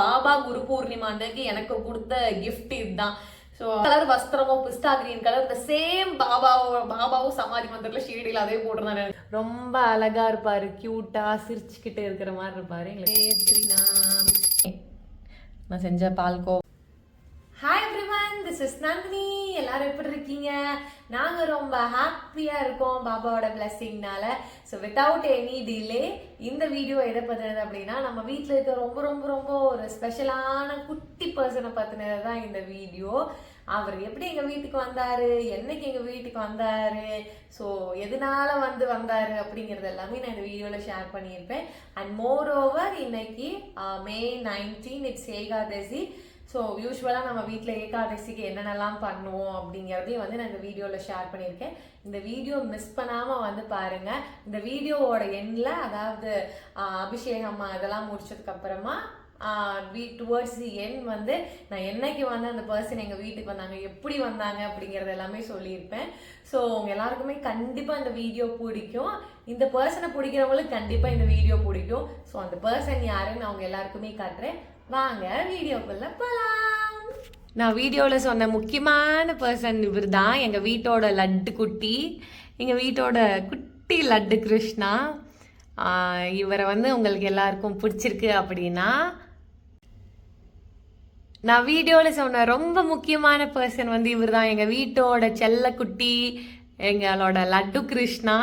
பாபா குரு பூர்ணிமா அன்னைக்கு எனக்கு கொடுத்த கிஃப்ட் இதுதான். ஸோ கலர் வஸ்திரமோ பிஸ்டா கிரீன் கலர் இந்த சேம் பாபாவும் சமாதி மந்திரல ஷேடியில் அதே போட்டிருந்தாரு. ரொம்ப அழகா இருப்பாரு, கியூட்டா சிரிச்சுக்கிட்டு இருக்கிற மாதிரி இருப்பாரு. நான் செஞ்ச BALCO. Hi everyone, this is Nandini. எல்லாரும் எப்படி இருக்கீங்க? நாங்கள் ரொம்ப ஹாப்பியாக இருக்கோம் பாபாவோட பிளெஸிங்னால. ஸோ வித்தவுட் எனி டிலே இந்த வீடியோ எதை பற்றினது அப்படின்னா, நம்ம வீட்டில் இருக்க ரொம்ப ரொம்ப ரொம்ப ஒரு ஸ்பெஷலான குட்டி பர்சனை பற்றினது தான் இந்த வீடியோ. அவர் எப்படி எங்கள் வீட்டுக்கு வந்தார், என்னைக்கு எங்கள் வீட்டுக்கு வந்தார், ஸோ எதனால வந்தார் அப்படிங்கிறது எல்லாமே நான் இந்த வீடியோவில் ஷேர் பண்ணியிருப்பேன். அண்ட் மோர் ஓவர் இன்னைக்கு May 19 இட்ஸ் ஏகாதசி. ஸோ யூஸ்வலாக நம்ம வீட்டில் ஏகாதசிக்கு என்னென்னலாம் பண்ணுவோம் அப்படிங்கிறதையும் நான் இந்த வீடியோவில் ஷேர் பண்ணியிருக்கேன். இந்த வீடியோ மிஸ் பண்ணாமல் பாருங்கள். இந்த வீடியோவோட எண்ணில், அதாவது அபிஷேகம் இதெல்லாம் முடிச்சதுக்கப்புறமா டுவர்ட்ஸ் தி என் நான் என்னைக்கு அந்த பர்சன் எங்கள் வீட்டுக்கு வந்தாங்க, எப்படி வந்தாங்க அப்படிங்கிறது எல்லாமே சொல்லியிருப்பேன். ஸோ உங்கள் எல்லாருக்குமே கண்டிப்பாக இந்த வீடியோ பிடிக்கும். இந்த பர்சனை பிடிக்கிறவங்களுக்கு கண்டிப்பாக இந்த வீடியோ பிடிக்கும். ஸோ அந்த பர்சன் யாருன்னு அவங்க எல்லாருக்குமே காட்டுறேன். வாங்க வீடியோக்குள்ள போகலாம். நான் வீடியோவில் சொன்ன முக்கியமான பர்சன் இவர் தான், எங்கள் வீட்டோட லட்டு குட்டி, எங்கள் வீட்டோட குட்டி லட்டு கிருஷ்ணா. இவரை உங்களுக்கு எல்லாருக்கும் பிடிச்சிருக்கு அப்படின்னா, நான் வீடியோவில் சொன்ன ரொம்ப முக்கியமான பர்சன் இவர் தான், எங்கள் வீட்டோட செல்லக்குட்டி, எங்களோட லட்டு கிருஷ்ணா.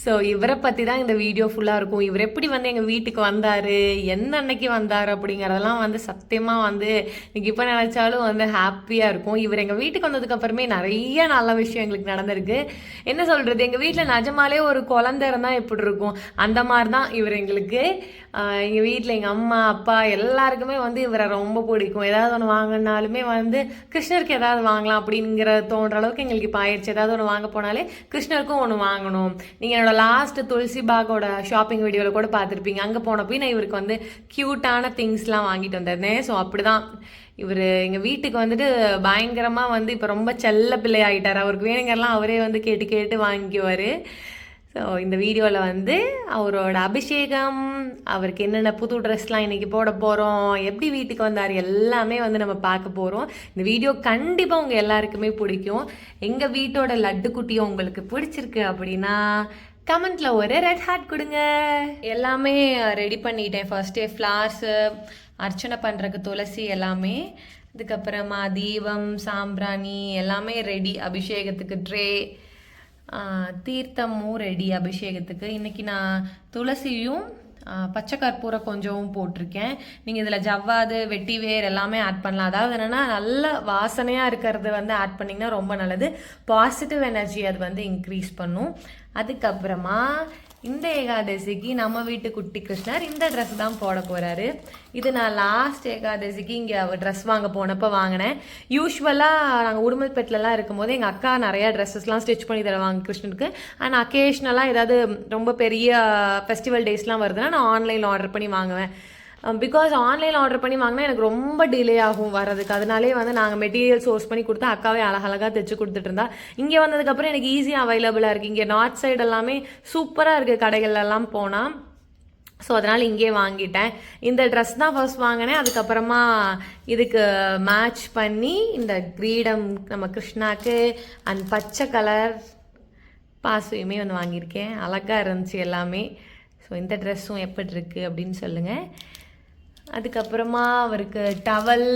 ஸோ இவரை பற்றி தான் இந்த வீடியோ ஃபுல்லாக இருக்கும். இவர் எப்படி எங்கள் வீட்டுக்கு வந்தார், எந்த அன்னைக்கு வந்தார் அப்படிங்கிறதெல்லாம் சத்தியமாக இன்னைக்கு இப்போ நினச்சாலும் ஹாப்பியாக இருக்கும். இவர் எங்கள் வீட்டுக்கு வந்ததுக்கப்புறமே நிறைய நல்ல விஷயம் எங்களுக்கு நடந்திருக்கு. என்ன சொல்கிறது, எங்கள் வீட்டில் நிஜமாலே ஒரு குழந்தை இருந்தால் எப்படி இருக்கும் அந்த மாதிரி தான் இவர் எங்களுக்கு. எங்கள் வீட்டில் எங்கள் அம்மா அப்பா எல்லாருக்குமே இவரை ரொம்ப பிடிக்கும். ஏதாவது ஒன்று வாங்கினாலுமே கிருஷ்ணருக்கு ஏதாவது வாங்கலாம் அப்படிங்கிற தோன்ற அளவுக்கு எங்களுக்கு இப்போ ஆயிடுச்சு. ஏதாவது ஒன்று வாங்க போனாலே கிருஷ்ணருக்கும் ஒன்று வாங்கணும். நீங்கள் என்னோட லாஸ்ட் துளசி பாகோட ஷாப்பிங் வீடியோவில் கூட பார்த்துருப்பீங்க. அங்கே போனப்போ நான் இவருக்கு க்யூட்டான திங்ஸ்லாம் வாங்கிட்டு வந்திருந்தேன். ஸோ அப்படி தான் இவர் எங்கள் வீட்டுக்கு பயங்கரமாக இப்போ ரொம்ப செல்ல பிள்ளை ஆகிட்டார். அவருக்கு வேணுங்கெல்லாம் அவரே கேட்டு கேட்டு வாங்கிக்குவார். ஸோ இந்த வீடியோவில் அவரோட அபிஷேகம், அவருக்கு என்னென்ன புது ட்ரெஸ்லாம் இன்றைக்கி போட போகிறோம், எப்படி வீட்டுக்கு வந்தார் எல்லாமே நம்ம பார்க்க போகிறோம். இந்த வீடியோ கண்டிப்பாக உங்கள் எல்லாருக்குமே பிடிக்கும். எங்கள் வீட்டோட லட்டு குட்டியும் உங்களுக்கு பிடிச்சிருக்கு அப்படின்னா கமெண்ட்டில் ஒரு ரெட் ஹார்ட் கொடுங்க. எல்லாமே ரெடி பண்ணிட்டேன். ஃபர்ஸ்டே ஃப்ளார்ஸு, அர்ச்சனை பண்ணுறதுக்கு துளசி எல்லாமே, அதுக்கப்புறமா தீபம் சாம்பிராணி எல்லாமே ரெடி. அபிஷேகத்துக்கு ட்ரே, தீர்த்தமும் ரெடி அபிஷேகத்துக்கு. இன்றைக்கி நான் துளசியும் பச்சை கற்பூரம் கொஞ்சம் போட்டிருக்கேன். நீங்கள் இதில் ஜவ்வாது வெட்டி வேர் எல்லாமே ஆட் பண்ணலாம். அதாவது என்னென்னா நல்ல வாசனையாக இருக்கிறது ஆட் பண்ணிங்கன்னா ரொம்ப நல்லது. பாசிட்டிவ் எனர்ஜி அது இன்க்ரீஸ் பண்ணும். அதுக்கப்புறமா இந்த ஏகாதசிக்கு நம்ம வீட்டு குட்டி கிருஷ்ணர் இந்த ட்ரெஸ் தான் போட போகிறாரு. இது நான் லாஸ்ட் ஏகாதசிக்கு இங்கே அவர் ட்ரெஸ் வாங்க போனப்போ வாங்கினேன். யூஸ்வலாக நாங்கள் உடுமல்பேட்டிலலாம் இருக்கும்போது எங்கள் அக்கா நிறையா ட்ரெஸ்ஸஸ்லாம் ஸ்டிச் பண்ணி தருவாங்க கிருஷ்ணனுக்கு. அண்ட் அக்கேஷ்னலாக ஏதாவது ரொம்ப பெரிய ஃபெஸ்டிவல் டேஸ்லாம் வருதுன்னா நான் ஆன்லைனில் ஆர்டர் பண்ணி வாங்குவேன். பிகாஸ் ஆன்லைனில் ஆர்டர் பண்ணி வாங்கினா எனக்கு ரொம்ப டிலே ஆகும் வரதுக்கு. அதனாலே நாங்கள் மெட்டீரியல் சோர்ஸ் பண்ணி கொடுத்தா அக்காவே அழகழகாக தைச்சு கொடுத்துட்டு இருந்தா. இங்கே வந்ததுக்கப்புறம் எனக்கு ஈஸியாக அவைலபிளாக இருக்குது. இங்கே நார்த் சைடு எல்லாமே சூப்பராக இருக்குது கடைகள்லாம் போனால். ஸோ அதனால் இங்கே வாங்கிட்டேன். இந்த ட்ரெஸ் தான் ஃபர்ஸ்ட் வாங்கினேன். அதுக்கப்புறமா இதுக்கு மேட்ச் பண்ணி இந்த கிரீடம் நம்ம கிருஷ்ணாக்கு அண்ட் பச்சை கலர் பாசுமே வாங்கியிருக்கேன். அழகாக இருந்துச்சு எல்லாமே. ஸோ இந்த ட்ரெஸ்ஸும் எப்படி இருக்குது அப்படின்னு சொல்லுங்கள். அதுக்கப்புறமா அவருக்கு டவல்,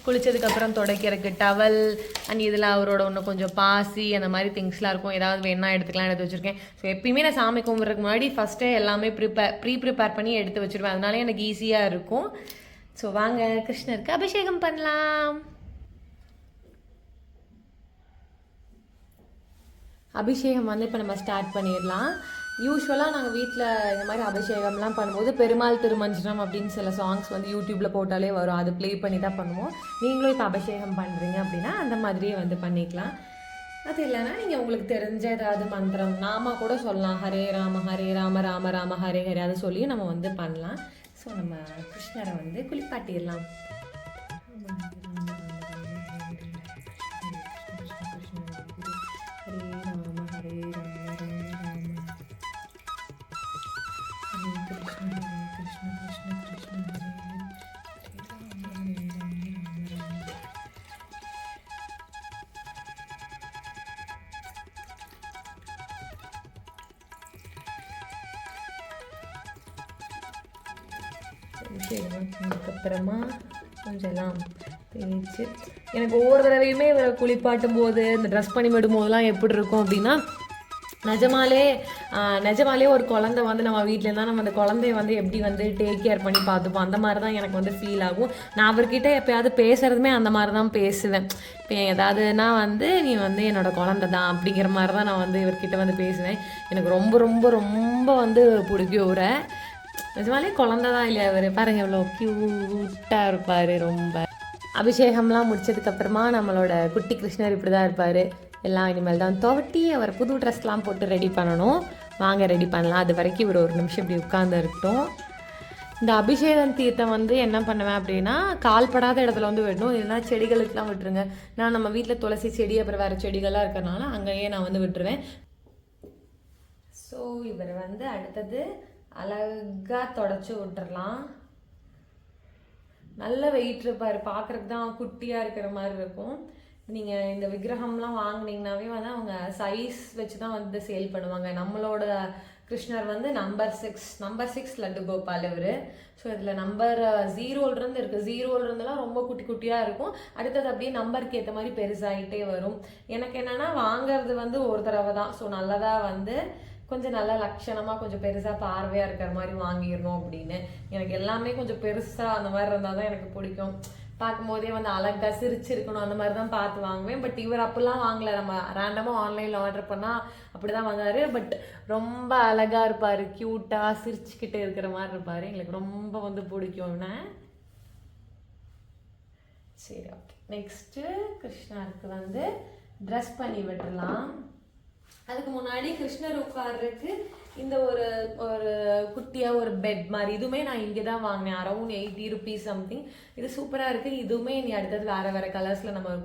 குளித்ததுக்கப்புறம் துடைக்கிறதுக்கு டவல், அண்ட் இதில் அவரோட இன்னும் கொஞ்சம் பாசி அந்த மாதிரி திங்ஸ்லாம் இருக்கும். ஏதாவது வேணா எடுத்துக்கலாம், எடுத்து வச்சுருக்கேன். ஸோ எப்பயுமே நான் சாமி கும்பிட்றதுக்கு முன்னாடி ஃபஸ்ட்டே எல்லாமே ப்ரிப்பேர் பண்ணி எடுத்து வச்சுருவேன். அதனால எனக்கு ஈஸியாக இருக்கும். ஸோ வாங்க கிருஷ்ணருக்கு அபிஷேகம் பண்ணலாம். அபிஷேகம் இப்போ நம்ம ஸ்டார்ட் பண்ணிடலாம். யூஸ்வலாக நாங்கள் வீட்டில் இந்த மாதிரி அபிஷேகம்லாம் பண்ணும்போது பெருமாள் திருமஞ்சனம் அப்படின்னு சில சாங்ஸ் யூடியூப்பில் போட்டாலே வரும். அது ப்ளே பண்ணி தான் பண்ணுவோம். நீங்களும் இப்போ அபிஷேகம் பண்ணுறீங்க அப்படின்னா அந்த மாதிரியே பண்ணிக்கலாம். அது இல்லைன்னா நீங்கள் உங்களுக்கு தெரிஞ்ச ஏதாவது மந்திரம் நாம கூட சொல்லலாம். ஹரே ராம ராம ராம ஹரே ஹரே அதை சொல்லி நம்ம பண்ணலாம். ஸோ நம்ம கிருஷ்ணரை குளிப்பாட்டிடலாம். அதுக்கப்புறமா கொஞ்சம் எல்லாம் தேய்ச்சி எனக்கு ஒவ்வொரு தடவையுமே இவரை குளிப்பாட்டும் போது இந்த ட்ரெஸ் பண்ணி விடும் போதெல்லாம் எப்படி இருக்கும் அப்படின்னா நிஜமாலே ஒரு குழந்தை வந்து நம்ம வீட்டில் இருந்தால் நம்ம அந்த குழந்தைய வந்து எப்படி வந்து டேக் கேர் பண்ணி பார்த்துப்போம் அந்த மாதிரி தான் எனக்கு வந்து ஃபீல் ஆகும். நான் அவர்கிட்ட எப்போயாவது பேசுகிறதுமே அந்த மாதிரி தான் பேசுவேன். இப்போ ஏதாவதுனா வந்து நீ வந்து என்னோட குழந்தை தான் அப்படிங்கிற மாதிரி தான் நான் வந்து இவர்கிட்ட வந்து பேசுவேன். எனக்கு ரொம்ப ரொம்ப ரொம்ப வந்து பிடிக்கும் இவரை. நிஜமாலே குழந்தை தான் இல்லையா இவர், பாருங்கள் எவ்வளோ க்யூட்டாக இருப்பார். ரொம்ப அபிஷேகம்லாம் முடிச்சதுக்கப்புறமா நம்மளோட குட்டி கிருஷ்ணர் இப்படி தான் இருப்பார். எல்லாம் இனிமேல் தான் துவட்டி அவர் புது ட்ரெஸ்லாம் போட்டு ரெடி பண்ணணும். வாங்க ரெடி பண்ணலாம். அது வரைக்கும் இவர் ஒரு நிமிஷம் இப்படி உட்கார்ந்து இருக்கட்டும். இந்த அபிஷேகம் தீர்த்தம் வந்து என்ன பண்ணுவேன் அப்படின்னா கால்படாத இடத்துல வந்து விடணும், இல்லைன்னா செடிகளுக்கெலாம் விட்டுருங்க. நான் நம்ம வீட்டில் துளசி செடி அப்புறம் வேறு செடிகள்லாம் இருக்கிறனால அங்கேயே நான் வந்து விட்டுருவேன். ஸோ இவர் வந்து அடுத்தது அழகாக தொடச்சி விட்டுறலாம். நல்ல வெயிட் இருப்பார், பார்க்குறதுக்கு தான் குட்டியாக இருக்கிற மாதிரி இருக்கும். நீங்கள் இந்த விக்கிரகம்லாம் வாங்கினீங்கனாவே வந்து அவங்க சைஸ் வச்சு தான் வந்து சேல் பண்ணுவாங்க. நம்மளோட கிருஷ்ணர் வந்து நம்பர் 6 லட்டு கோபால் இவர். ஸோ இதில் நம்பர் 0லேருந்து இருக்குது. 0லேருந்துலாம் ரொம்ப குட்டி குட்டியாக இருக்கும். அடுத்தது அப்படியே நம்பருக்கு ஏற்ற மாதிரி பெருசாகிட்டே வரும். எனக்கு என்னென்னா வாங்கிறது வந்து ஒரு தடவை தான். ஸோ நல்லதாக வந்து கொஞ்சம் நல்லா லட்சணமாக கொஞ்சம் பெருசாக பார்வையாக இருக்கிற மாதிரி வாங்கிடணும் அப்படின்னு. எனக்கு எல்லாமே கொஞ்சம் பெருசாக அந்த மாதிரி இருந்தால் தான் எனக்கு பிடிக்கும். பார்க்கும்போதே வந்து அழகாக சிரிச்சிருக்கணும் அந்த மாதிரி தான் பார்த்து வாங்குவேன். பட் இவர் அப்படிலாம் வாங்கலை. நம்ம ரேண்டமாக ஆன்லைனில் ஆர்டர் பண்ணால் அப்படி தான் வாங்காரு. பட் ரொம்ப அழகாக இருப்பார், க்யூட்டாக சிரிச்சுக்கிட்டு இருக்கிற மாதிரி இருப்பார். எங்களுக்கு ரொம்ப வந்து பிடிக்கும்னு. சரி, ஓகே. நெக்ஸ்ட்டு கிருஷ்ணருக்கு வந்து ட்ரெஸ் பண்ணி விட்டுடலாம். அதுக்கு முன்னாடி கிருஷ்ணர் உட்கார்றதுக்கு இந்த ஒரு ஒரு குட்டியாக ஒரு பெட் மாதிரி இதுவுமே நான் இங்கே தான் வாங்கினேன். Around 80 rupees something. இது சூப்பராக இருக்குது. இதுவுமே நீ அடுத்தது வேறு வேறு கலர்ஸில் நம்ம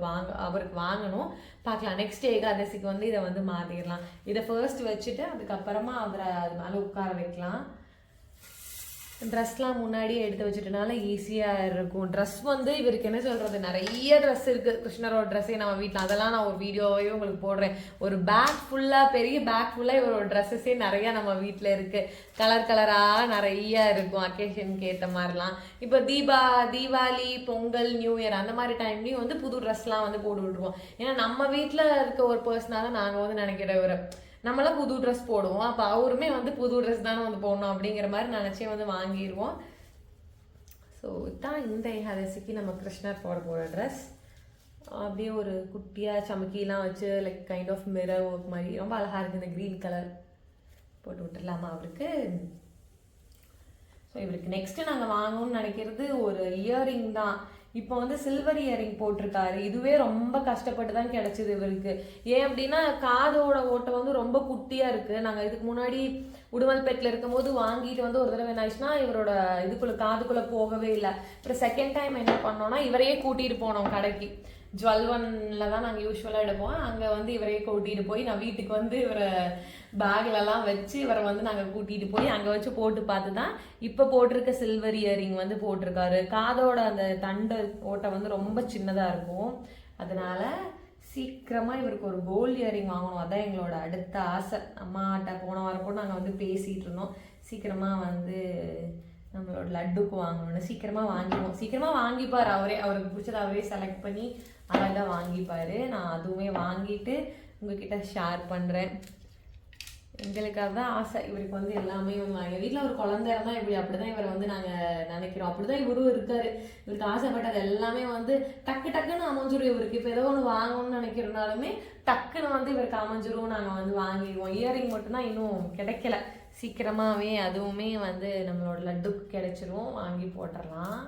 அவருக்கு வாங்கணும். பார்க்கலாம். நெக்ஸ்ட் ஏகாதசிக்கு வந்து இதை வந்து மாற்றிடலாம். இதை ஃபர்ஸ்ட் வச்சுட்டு அதுக்கப்புறமா அவரை அது மேலே உட்கார வைக்கலாம். ட்ரெஸ்லாம் முன்னாடியே எடுத்து வச்சுட்டனால ஈஸியாக இருக்கும். ட்ரெஸ் வந்து இவருக்கு என்ன சொல்கிறது, நிறைய ட்ரெஸ் இருக்குது. கிருஷ்ணரோட ட்ரெஸ்ஸே நம்ம வீட்டில், அதெல்லாம் நான் ஒரு வீடியோவே உங்களுக்கு போடுறேன். ஒரு பேக் ஃபுல்லாக, பெரிய பேக் ஃபுல்லாக இவரோட ட்ரெஸ்ஸஸே நிறையா நம்ம வீட்டில் இருக்குது. கலர் கலராக நிறையா இருக்கும் அக்கேஷனுக்கு ஏற்ற மாதிரிலாம். இப்போ தீபாவளி, பொங்கல், நியூ இயர் அந்த மாதிரி டைம்லேயும் வந்து புது ட்ரெஸ்லாம் வந்து போட்டு விட்ருவோம். ஏன்னா நம்ம வீட்டில் இருக்க ஒரு பர்சனாக தான் நாங்கள் வந்து நினைக்கிற ஒரு நம்மளாம் புது ட்ரெஸ் போடுவோம். அப்போ அவருமே வந்து புது ட்ரெஸ் தானே வந்து போடணும் அப்படிங்கிற மாதிரி நினச்சே வந்து வாங்கிடுவோம். ஸோ இதுதான் இந்த ஏகாதசிக்கு நம்ம கிருஷ்ணர் போகிற ட்ரெஸ். அப்படியே ஒரு குட்டியாக சமக்கிலாம் வச்சு like kind of mirror work மாதிரி ரொம்ப அழகாக இருக்குது. இந்த க்ரீன் கலர் போட்டு விட்டுடலாமா அவருக்கு. ஸோ இவருக்கு நெக்ஸ்ட்டு நாங்கள் வாங்கணும்னு நினைக்கிறது ஒரு இயரிங் தான். இப்போ வந்து சில்வர் இயரிங் போட்டிருக்காரு. இதுவே ரொம்ப கஷ்டப்பட்டு தான் கிடைச்சிது இவருக்கு. ஏன் அப்படின்னா காதோட ஓட்டை வந்து ரொம்ப குட்டியாக இருக்குது. நாங்கள் இதுக்கு முன்னாடி உடுமல்பேட்டில் இருக்கும்போது வாங்கிட்டு வந்து ஒரு தடவை என்ன ஆயிடுச்சுன்னா இவரோட காதுக்குள்ளே போகவே இல்லை. அப்புறம் செகண்ட் டைம் என்ன பண்ணோன்னா இவரையே கூட்டிகிட்டு போனோம் கடைக்கு. ஜுவல்வனில் தான் நாங்கள் யூஸ்வலாக எடுப்போம். அங்கே வந்து இவரையே கூட்டிகிட்டு போய் நான் வீட்டுக்கு வந்து இவரை பேக்லலாம் வச்சு இவரை வந்து நாங்கள் கூட்டிகிட்டு போய் அங்கே வச்சு போட்டு பார்த்து தான் இப்போ போட்டிருக்க சில்வர் இயரிங் வந்து போட்டிருக்காரு. காதோட அந்த தண்டை ஓட்டை வந்து ரொம்ப சின்னதாக இருக்கும். அதனால் சீக்கிரமாக இவருக்கு ஒரு கோல்டு இயரிங் வாங்கணும். அதான் எங்களோட அடுத்த ஆசை. அம்மாட்ட போன வாரம் கூட நாங்கள் வந்து பேசிகிட்டு இருந்தோம். சீக்கிரமாக வந்து நம்மளோட லட்டுக்கு வாங்கணும்னு சீக்கிரமாக வாங்கிடுவோம். சீக்கிரமாக வாங்கிப்பார் அவரே. அவருக்கு பிடிச்சதை அவரே செலக்ட் பண்ணி அழகாக வாங்கிப்பார். நான் அதுவுமே வாங்கிட்டு உங்ககிட்ட ஷேர் பண்ணுறேன். எங்களுக்காக தான் ஆசை. இவருக்கு வந்து எல்லாமே வந்து எங்கள் வீட்டில் ஒரு குழந்தை இருந்தால் இப்படி அப்படி தான் இவரை வந்து நாங்கள் நினைக்கிறோம். அப்படி தான் இவரும் இருக்கார். இவருக்கு ஆசைப்பட்டது எல்லாமே வந்து டக்குன்னு அமைஞ்சிரும் இவருக்கு. இப்போ ஏதோ ஒன்று வாங்கணும்னு நினைக்கிறனாலுமே டக்குன்னு வந்து இவருக்கு அமைஞ்சிரும். நாங்கள் வந்து வாங்கிடுவோம். இயரிங் மட்டும்தான் இன்னும் கிடைக்கல. சீக்கிரமாகவே அதுவுமே வந்து நம்மளோட லட்டுக்கு கிடைச்சிரும். வாங்கி போட்டுடலாம்.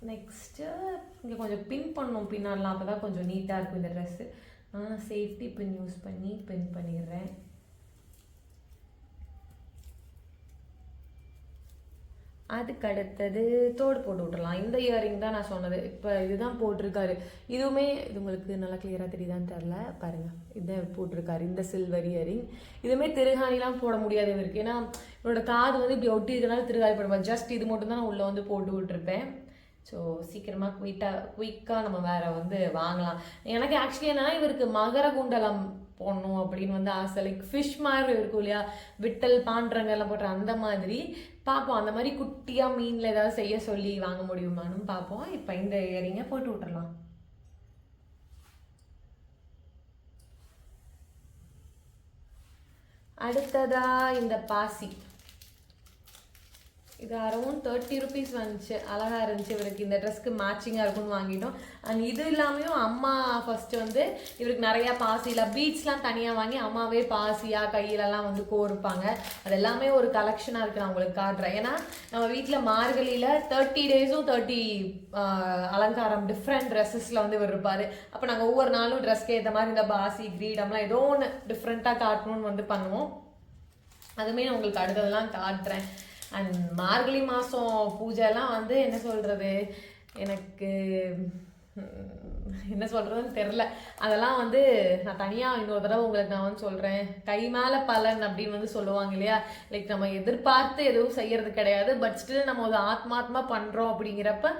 நெக்ஸ்ட்டு இங்கே கொஞ்சம் பின் பண்ணணும். பின்னாடலாம் அப்போ தான் கொஞ்சம் நீட்டாக இருக்கும் இந்த ட்ரெஸ்ஸு. நான் சேஃப்டி பின் யூஸ் பண்ணி பின் பண்ணிடுறேன். அதுக்கு அடுத்தது தோடு போட்டு விட்டுறலாம். இந்த இயரிங் தான் நான் சொன்னது. இப்போ இதுதான் போட்டிருக்காரு. இதுவுமே இது உங்களுக்கு நல்லா கிளியராக தெரியுதான்னு தெரில, பாருங்கள். இதை போட்டிருக்காரு இந்த சில்வர் இயரிங். இதுவுமே திருகாணிலாம் போட முடியாது இவருக்கு. ஏன்னா இவரோட காது வந்து இப்படி ஒட்டி இருக்கனால திருகாணி போடுவேன். ஜஸ்ட் இது மட்டும் தான் நான் உள்ளே வந்து போட்டு விட்டுருப்பேன். ஸோ சீக்கிரமாக குயிக்காக நம்ம வேறு வந்து வாங்கலாம். எனக்கு ஆக்சுவலி என்னென்னா இவருக்கு மகர குண்டலம் போடணும் அப்படின்னு வந்து ஆசை. லைக் ஃபிஷ் மாதிரி இருக்கும் இல்லையா, விட்டல் பாண்டரங்கெல்லாம் போட்டுற அந்த மாதிரி பார்ப்போம். அந்த மாதிரி குட்டியாக மீனில் ஏதாவது செய்ய சொல்லி வாங்க முடியுமான்னு பார்ப்போம். இப்போ இந்த இயரிங்கை போட்டு விட்டுறலாம். அடுத்ததா இந்த பாசி, இது அரௌண்ட் 30 ருபீஸ் வந்துச்சு. அழகாக இருந்துச்சு. இவருக்கு இந்த ட்ரெஸ்க்கு மேட்சிங்காக இருக்கும்னு வாங்கிட்டோம். அண்ட் இது இல்லாமையும் அம்மா ஃபஸ்ட்டு வந்து இவருக்கு நிறையா பாசியில் பீட்ஸ்லாம் தனியாக வாங்கி அம்மாவே பாசியாக கையிலலாம் வந்து கோர்ப்பாங்க. அது எல்லாமே ஒரு கலெக்ஷனாக இருக்குது, நான் உங்களுக்கு காட்டுறேன். ஏன்னா நம்ம வீட்டில் மார்கழியில் 30 டேஸும் 30 அலங்காரம் டிஃப்ரெண்ட் ட்ரெஸ்ஸஸில் வந்து இவர் இருப்பார். அப்போ நாங்கள் ஒவ்வொரு நாளும் ட்ரெஸ்க்கு ஏற்ற மாதிரி இந்த பாசி கிரீடம்லாம் ஏதோ ஒன்று டிஃப்ரெண்ட்டாக காட்டணும்னு வந்து பண்ணுவோம். அதுவுமே நான் உங்களுக்கு அடுத்ததெல்லாம் காட்டுறேன். அண்ட் மார்கழி மாதம் பூஜைலாம் வந்து என்ன சொல்கிறது, எனக்கு என்ன சொல்கிறதுன்னு தெரில. அதெல்லாம் வந்து நான் தனியாக இன்னொரு தடவை உங்களுக்கு நான் வந்து சொல்கிறேன். கை மேலே பலன் அப்படின்னு வந்து சொல்லுவாங்க இல்லையா, லைக் நம்ம எதிர்பார்த்து எதுவும் செய்கிறது கிடையாது, பட் ஸ்டில் நம்ம ஒரு ஆத்மாத்மா பண்ணுறோம் அப்படிங்கிறப்ப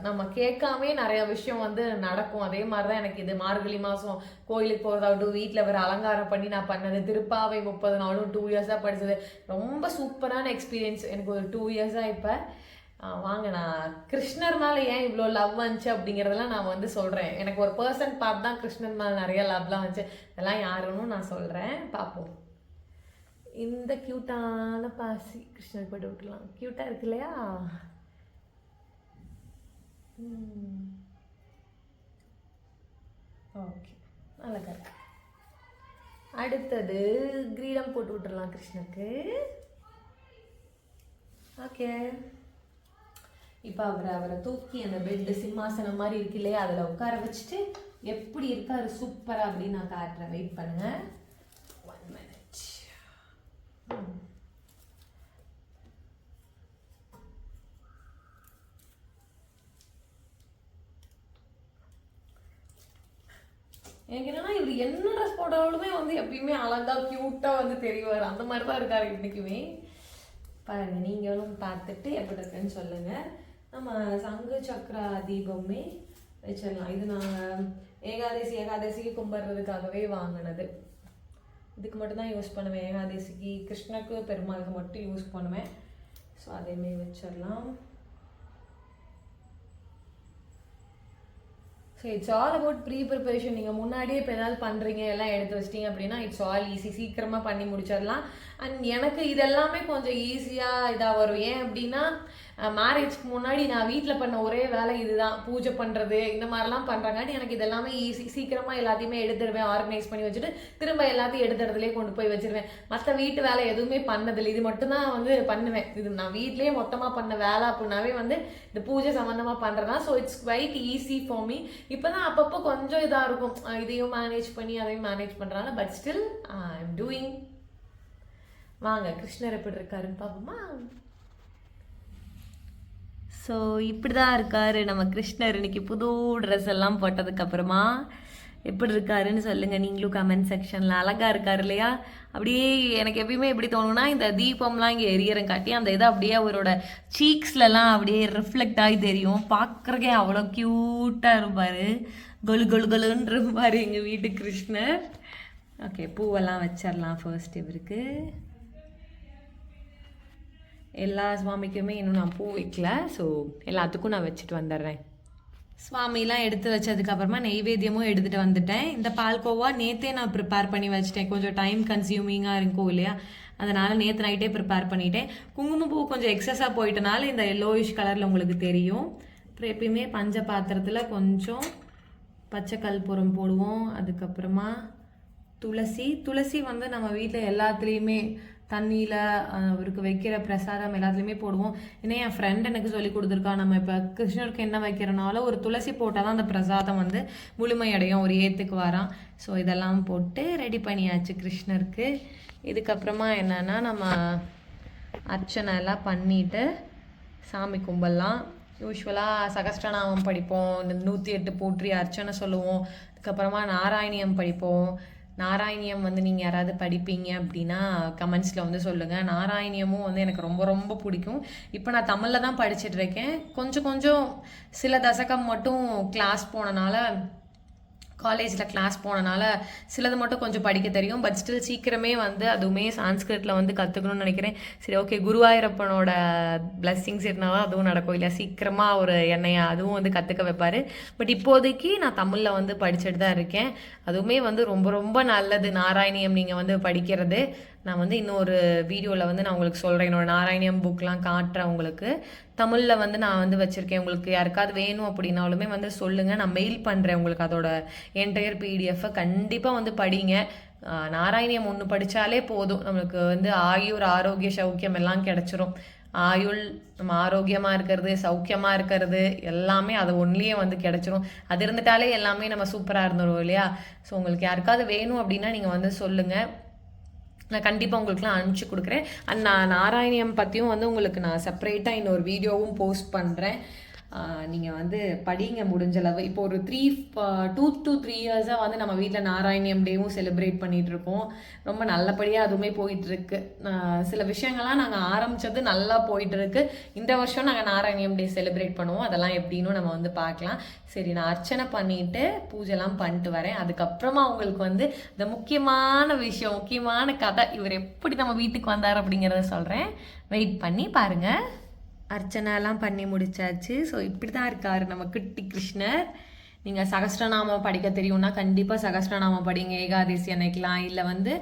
நம்ம கேட்காமே நிறைய விஷயம் வந்து நடக்கும். அதே மாதிரி தான் எனக்கு இது மார்கழி மாதம் கோயிலுக்கு போகிறதாகட்டும், வீட்டில் வேறு அலங்காரம் பண்ணி நான் பண்ணது, திருப்பாவை 30 நாளும் 2 இயர்ஸாக படித்தது, ரொம்ப சூப்பரான எக்ஸ்பீரியன்ஸ் எனக்கு ஒரு 2 இயர்ஸாக. இப்போ வாங்க, நான் கிருஷ்ணர் மேலே ஏன் இவ்வளோ லவ் வந்துச்சு அப்படிங்கிறதெல்லாம் நான் வந்து சொல்கிறேன். எனக்கு ஒரு பர்சன் பார்த்து தான் கிருஷ்ணர் மேலே நிறைய லவ்லாம் வந்துச்சு. இதெல்லாம் யாருன்னு நான் சொல்கிறேன், பார்ப்போம். இந்த க்யூட்டான பாசி கிருஷ்ணர் போட்டு விட்டுலாம். க்யூட்டாக இருக்கு இல்லையா? ஓகே, அழகா இருக்கு. அடுத்தது கிரீடம் போட்டு விட்டுடலாம் கிருஷ்ணருக்கு. ஓகே, இப்போ அவரை தூக்கி அந்த பெட்டு சிம்மாசனம் மாதிரி இருக்கு இல்லையா, அதில் உட்கார வச்சுட்டு எப்படி இருக்காரு சூப்பராக அப்படின்னு நான் காட்டுறேன். வெயிட் பண்ணுங்க, 1 minute. எனக்கு என்னன்னா இவர் என்ன ட்ரெஸ் போட்டாலுமே வந்து எப்பயுமே அழகா க்யூட்டாக வந்து தெரிவார். அந்த மாதிரி தான் இருக்காரு இன்னைக்குமே. பாருங்க, நீங்களும் பார்த்துட்டு எப்படி இருக்குன்னு சொல்லுங்க. நம்ம சங்கு சக்கரா தீபமே வச்சிடலாம். இது நாங்கள் ஏகாதசிக்கு கும்பிட்றதுக்காகவே வாங்கினது. இதுக்கு மட்டும்தான் யூஸ் பண்ணுவேன். ஏகாதசிக்கு கிருஷ்ணருக்கு பெருமாளுக்கு மட்டும் யூஸ் பண்ணுவேன். ஸோ அதேமாரி வச்சிடலாம். So it's all about preparation. நீங்கள் முன்னாடியே இப்போ ஏதாவது பண்ணுறீங்க, எல்லாம் எடுத்து வச்சிட்டிங்க அப்படின்னா இட்ஸ் ஆல் ஈஸி, சீக்கிரமாக பண்ணி முடிச்சிடலாம். அண்ட் எனக்கு இதெல்லாமே கொஞ்சம் ஈஸியாக இதாக வரும். ஏன் அப்படின்னா மேரேஜ்க்கு முன்னாடி நான் வீட்டில் பண்ண ஒரே வேலை இதுதான், பூஜை பண்ணுறது இந்த மாதிரிலாம் பண்ணுறாங்காட்டி எனக்கு இதெல்லாமே ஈஸி. சீக்கிரமாக எல்லாத்தையுமே எடுத்துடுவேன், ஆர்கனைஸ் பண்ணி வச்சுட்டு திரும்ப எல்லாத்தையும் எடுத்த இடத்துலேயே கொண்டு போய் வச்சிருவேன். மற்ற வீட்டு வேலை எதுவுமே பண்ணதில்லை, இது மட்டும்தான் வந்து பண்ணுவேன். இது நான் வீட்லேயே மொத்தமாக பண்ண வேலை அப்படின்னாவே வந்து இந்த பூஜை சம்மந்தமாக பண்ணுறதா. So it's quite easy for me. இப்போ தான் அப்பப்போ கொஞ்சம் இதாக இருக்கும், இதையும் மேனேஜ் பண்ணி அதையும் மேனேஜ் பண்ணுறாங்க. But still I am doing. வாங்க கிருஷ்ணர் எப்படி இருக்காருன்னு பார்ப்போமா? ஸோ இப்படி தான் இருக்கார் நம்ம கிருஷ்ணர். இன்னைக்கு புது ட்ரெஸ் எல்லாம் போட்டதுக்கப்புறமா எப்படி இருக்காருன்னு சொல்லுங்கள் நீங்களும் கமெண்ட் செக்ஷனில். அழகாக இருக்கார் இல்லையா? அப்படியே எனக்கு எப்பயுமே எப்படி தோணுன்னா, இந்த தீபம்லாம் இங்கே எரியறங்காட்டி அந்த இதை அப்படியே அவரோட சீக்ஸ்லலாம் அப்படியே ரிஃப்ளெக்ட் ஆகி தெரியும். பார்க்குறக்கே அவ்வளோ க்யூட்டாக இருப்பார், கொலு கொலு கொலுன்னு இருப்பார் எங்கள் வீட்டு கிருஷ்ணர். ஓகே, பூவெல்லாம் வச்சிடலாம் ஃபர்ஸ்ட். இவருக்கு எல்லா சுவாமிக்குமே இன்னும் நான் பூ வைக்கல, ஸோ எல்லாத்துக்கும் நான் வச்சுட்டு வந்துடுறேன். சுவாமிலாம் எடுத்து வச்சதுக்கப்புறமா நெய்வேத்தியமும் எடுத்துகிட்டு வந்துட்டேன். இந்த பால்கோவா நேற்றே நான் ப்ரிப்பேர் பண்ணி வச்சுட்டேன். கொஞ்சம் டைம் கன்சியூமிங்காக இருக்கும் இல்லையா, அதனால் நேற்று நைட்டே ப்ரிப்பேர் பண்ணிட்டேன். குங்குமப்பூ கொஞ்சம் எக்ஸஸாக போயிட்டனால இந்த எல்லோயிஷ் கலரில் உங்களுக்கு தெரியும். அப்புறம் எப்பயுமே பஞ்ச பாத்திரத்தில் கொஞ்சம் பச்சை கற்பூரம் போடுவோம். அதுக்கப்புறமா துளசி வந்து நம்ம வீட்டில் எல்லாத்துலேயுமே தண்ணியில் அவருக்கு வைக்கிற பிரசாதம் எல்லாத்துலேயுமே போடுவோம். ஏன்னா என் ஃப்ரெண்ட் எனக்கு சொல்லி கொடுத்துருக்கா, நம்ம இப்போ கிருஷ்ணருக்கு என்ன வைக்கிறனால ஒரு துளசி போட்டால் தான் அந்த பிரசாதம் வந்து முழுமையடையும், ஒரு ஏற்றுக்கு வரான். ஸோ இதெல்லாம் போட்டு ரெடி பண்ணியாச்சு கிருஷ்ணருக்கு. இதுக்கப்புறமா என்னென்னா நம்ம அர்ச்சனை எல்லாம் பண்ணிவிட்டு சாமி கும்பிடலாம். யூஸ்வலாக சகஸ்ரநாமம் படிப்போம், இந்த 108 போற்றி அர்ச்சனை சொல்லுவோம். அதுக்கப்புறமா நாராயணியம் படிப்போம். நாராயணியம் வந்து நீங்கள் யாராவது படிப்பீங்க அப்படின்னா கமெண்ட்ஸில் வந்து சொல்லுங்கள். நாராயணியமும் வந்து எனக்கு ரொம்ப ரொம்ப பிடிக்கும். இப்போ நான் தமிழில் தான் படிச்சுட்ருக்கேன். கொஞ்சம் சில தசகம் மட்டும் கிளாஸ் போனனால காலேஜில் கிளாஸ் போனனால சிலது மட்டும் கொஞ்சம் படிக்க தெரியும். பட் ஸ்டில் சீக்கிரமே வந்து அதுவுமே சான்ஸ்கிரிட்டில் வந்து கற்றுக்கணும்னு நினைக்கிறேன். சரி, ஓகே, குருவாயூரப்பனோட பிளஸ்ஸிங்ஸ் இருந்தாலும் அதுவும் நடக்கும் இல்லையா, சீக்கிரமாக ஒரு என்னையா அதுவும் வந்து கற்றுக்க வைப்பார். பட் இப்போதைக்கு நான் தமிழில் வந்து படிச்சுட்டு தான் இருக்கேன். அதுவுமே வந்து ரொம்ப ரொம்ப நல்லது நாராயணியம் நீங்கள் வந்து படிக்கிறது. நான் வந்து இன்னொரு வீடியோவில் வந்து நான் உங்களுக்கு சொல்கிறேன், என்னோட நாராயணியம் புக்லாம் காட்டுறேன் உங்களுக்கு. தமிழில் வந்து நான் வந்து வச்சுருக்கேன். உங்களுக்கு யாருக்காவது வேணும் அப்படின்னாலுமே வந்து சொல்லுங்கள், நான் மெயில் பண்ணுறேன் உங்களுக்கு அதோட என்டையர் பிடிஎஃப்பை. கண்டிப்பாக வந்து படிங்க. நாராயணியம் ஒன்று படித்தாலே போதும், நம்மளுக்கு வந்து ஆயுர் ஆரோக்கிய சௌக்கியம் எல்லாம் கிடச்சிரும். ஆயுள், நம்ம ஆரோக்கியமாக இருக்கிறது, சௌக்கியமாக இருக்கிறது எல்லாமே அது ஒன்றியே வந்து கிடச்சிரும். அது இருந்துட்டாலே எல்லாமே நம்ம சூப்பராக இருந்துடும் இல்லையா. ஸோ உங்களுக்கு யாருக்காவது வேணும் அப்படின்னா நீங்கள் வந்து சொல்லுங்கள், நான் கண்டிப்பாக உங்களுக்குலாம் அனுப்பிச்சி கொடுக்குறேன். அண்ட் நான் நாராயணியம் பற்றியும் வந்து உங்களுக்கு நான் செப்பரேட்டாக இன்னொரு வீடியோவும் போஸ்ட் பண்ணுறேன். நீங்கள் வந்து படிங்க முடிஞ்சளவு. இப்போ ஒரு 2 to 3 இயர்ஸாக வந்து நம்ம வீட்டில் நாராயணியம் டேவும் செலிப்ரேட் பண்ணிகிட்ருக்கோம். ரொம்ப நல்லபடியாக அதுவுமே போயிட்டுருக்கு. சில விஷயங்கள்லாம் நாங்கள் ஆரம்பித்தது நல்லா போயிட்டுருக்கு. இந்த வருஷம் நாங்கள் நாராயணியம் டே செலிப்ரேட் பண்ணுவோம். அதெல்லாம் எப்படின்னு நம்ம வந்து பார்க்கலாம். சரி, நான் அர்ச்சனை பண்ணிவிட்டு பூஜைலாம் பண்ணிட்டு வரேன். அதுக்கப்புறமா உங்களுக்கு வந்து இந்த முக்கியமான விஷயம், முக்கியமான கதை, இவர் எப்படி நம்ம வீட்டுக்கு வந்தார் அப்படிங்கிறத சொல்கிறேன். வெயிட் பண்ணி பாருங்கள். அர்ச்சனைலாம் பண்ணி முடிச்சாச்சு. ஸோ இப்படி தான் இருக்கார் நம்ம குட்டி கிருஷ்ணர். நீங்கள் சகஸ்ரநாமம் படிக்க தெரியும்னா கண்டிப்பாக சகஸ்ரநாமம் படிங்க ஏகாதசி அன்னைக்கெலாம். இல்லை வந்து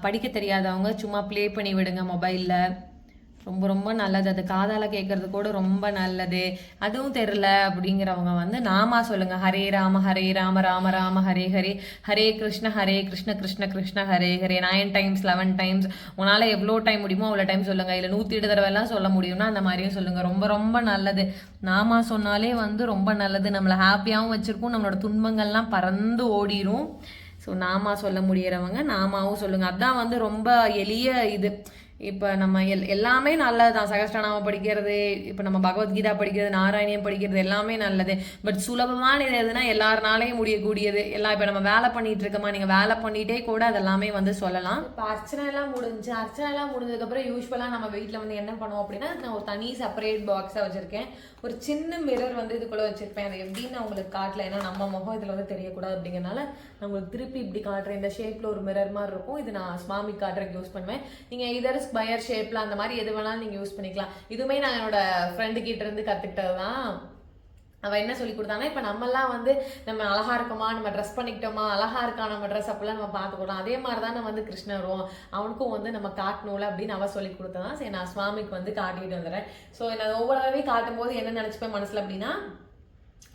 படிக்க தெரியாதவங்க சும்மா ப்ளே பண்ணி விடுங்க மொபைலில். ரொம்ப ரொம்ப நல்லது. அது காதால் கேட்கறது கூட ரொம்ப நல்லது. அதுவும் தெரில அப்படிங்கிறவங்க வந்து நாமா சொல்லுங்கள். Hare Rama Rama Rama Hare Hare, Hare Krishna Krishna Krishna Hare Hare 9 times 11 times. உங்களால் எவ்வளோ டைம் முடியுமோ அவ்வளோ டைம் சொல்லுங்கள். இல்லை 108 தடவைலாம் சொல்ல முடியும்னா அந்த மாதிரியும் சொல்லுங்கள். ரொம்ப ரொம்ப நல்லது. நாமா சொன்னாலே வந்து ரொம்ப நல்லது. நம்மளை ஹாப்பியாகவும் வச்சுருக்கும், நம்மளோட துன்பங்கள்லாம் பறந்து ஓடிடும். ஸோ நாமா சொல்ல முடியறவங்க நாமாவும் சொல்லுங்கள். அதுதான் வந்து ரொம்ப எளிய இது. இப்போ நம்ம எல்லாமே நல்லது தான். சகஸ்ரநாமம் படிக்கிறது, இப்போ நம்ம பகவத்கீதா படிக்கிறது, நாராயணியம் படிக்கிறது எல்லாமே நல்லது. பட் சுலபமான இது எதுனா எல்லாருனாலையும் முடியக்கூடியது. இப்போ நம்ம வேலை பண்ணிட்டு இருக்கோமா, நீங்கள் வேலை பண்ணிகிட்டே கூட அதெல்லாமே வந்து சொல்லலாம். இப்போ அர்ச்சனை எல்லாம் முடிஞ்சதுக்கப்புறம் யூஸ்வலாக நம்ம வீட்டில் வந்து என்ன பண்ணுவோம் அப்படின்னா, நான் ஒரு தனி செப்பரேட் பாக்ஸாக வச்சுருக்கேன். ஒரு சின்ன மிரர் வந்து இதுக்குள்ளே வச்சுருப்பேன். அது எப்படின்னு உங்களுக்கு காட்டல, ஏன்னா நம்ம முகம் இதில் வந்து தெரியக்கூடாது அப்படிங்கிறனால நான் உங்களுக்கு திருப்பி இப்படி காட்டுறேன். இந்த ஷேப்பில் ஒரு மிரர் மாதிரி இருக்கும். இது நான் சுவாமி காட்டுறதுக்கு யூஸ் பண்ணுவேன். நீங்கள் இதர் ஸ்கொயர் ஷேப்ல அந்த மாதிரி எது வேணாலும் நீங்க யூஸ் பண்ணிக்கலாம். இதுவுமே நான் என்னோட ஃப்ரெண்டு கிட்ட இருந்து கத்துக்கிட்டது தான். அவள் என்ன சொல்லி கொடுத்தாங்கன்னா, இப்போ நம்மலாம் வந்து நம்ம அழகா இருக்கோமா, நம்ம ட்ரெஸ் பண்ணிக்கிட்டோமா, அழகா இருக்கா நம்ம ட்ரெஸ், அப்படிலாம் நம்ம பார்த்துக்கலாம். அதே மாதிரி தான் நம்ம வந்து கிருஷ்ணரும் அவனுக்கும் வந்து நம்ம காட்டணும்ல அப்படின்னு அவள் சொல்லி கொடுத்ததான். சரி, நான் சுவாமிக்கு வந்து காட்டிட்டு வந்துடுறேன். ஸோ நான் ஒவ்வொரு தடவையும் காட்டும் போது என்ன நினச்சிப்பேன் மனசில் அப்படின்னா,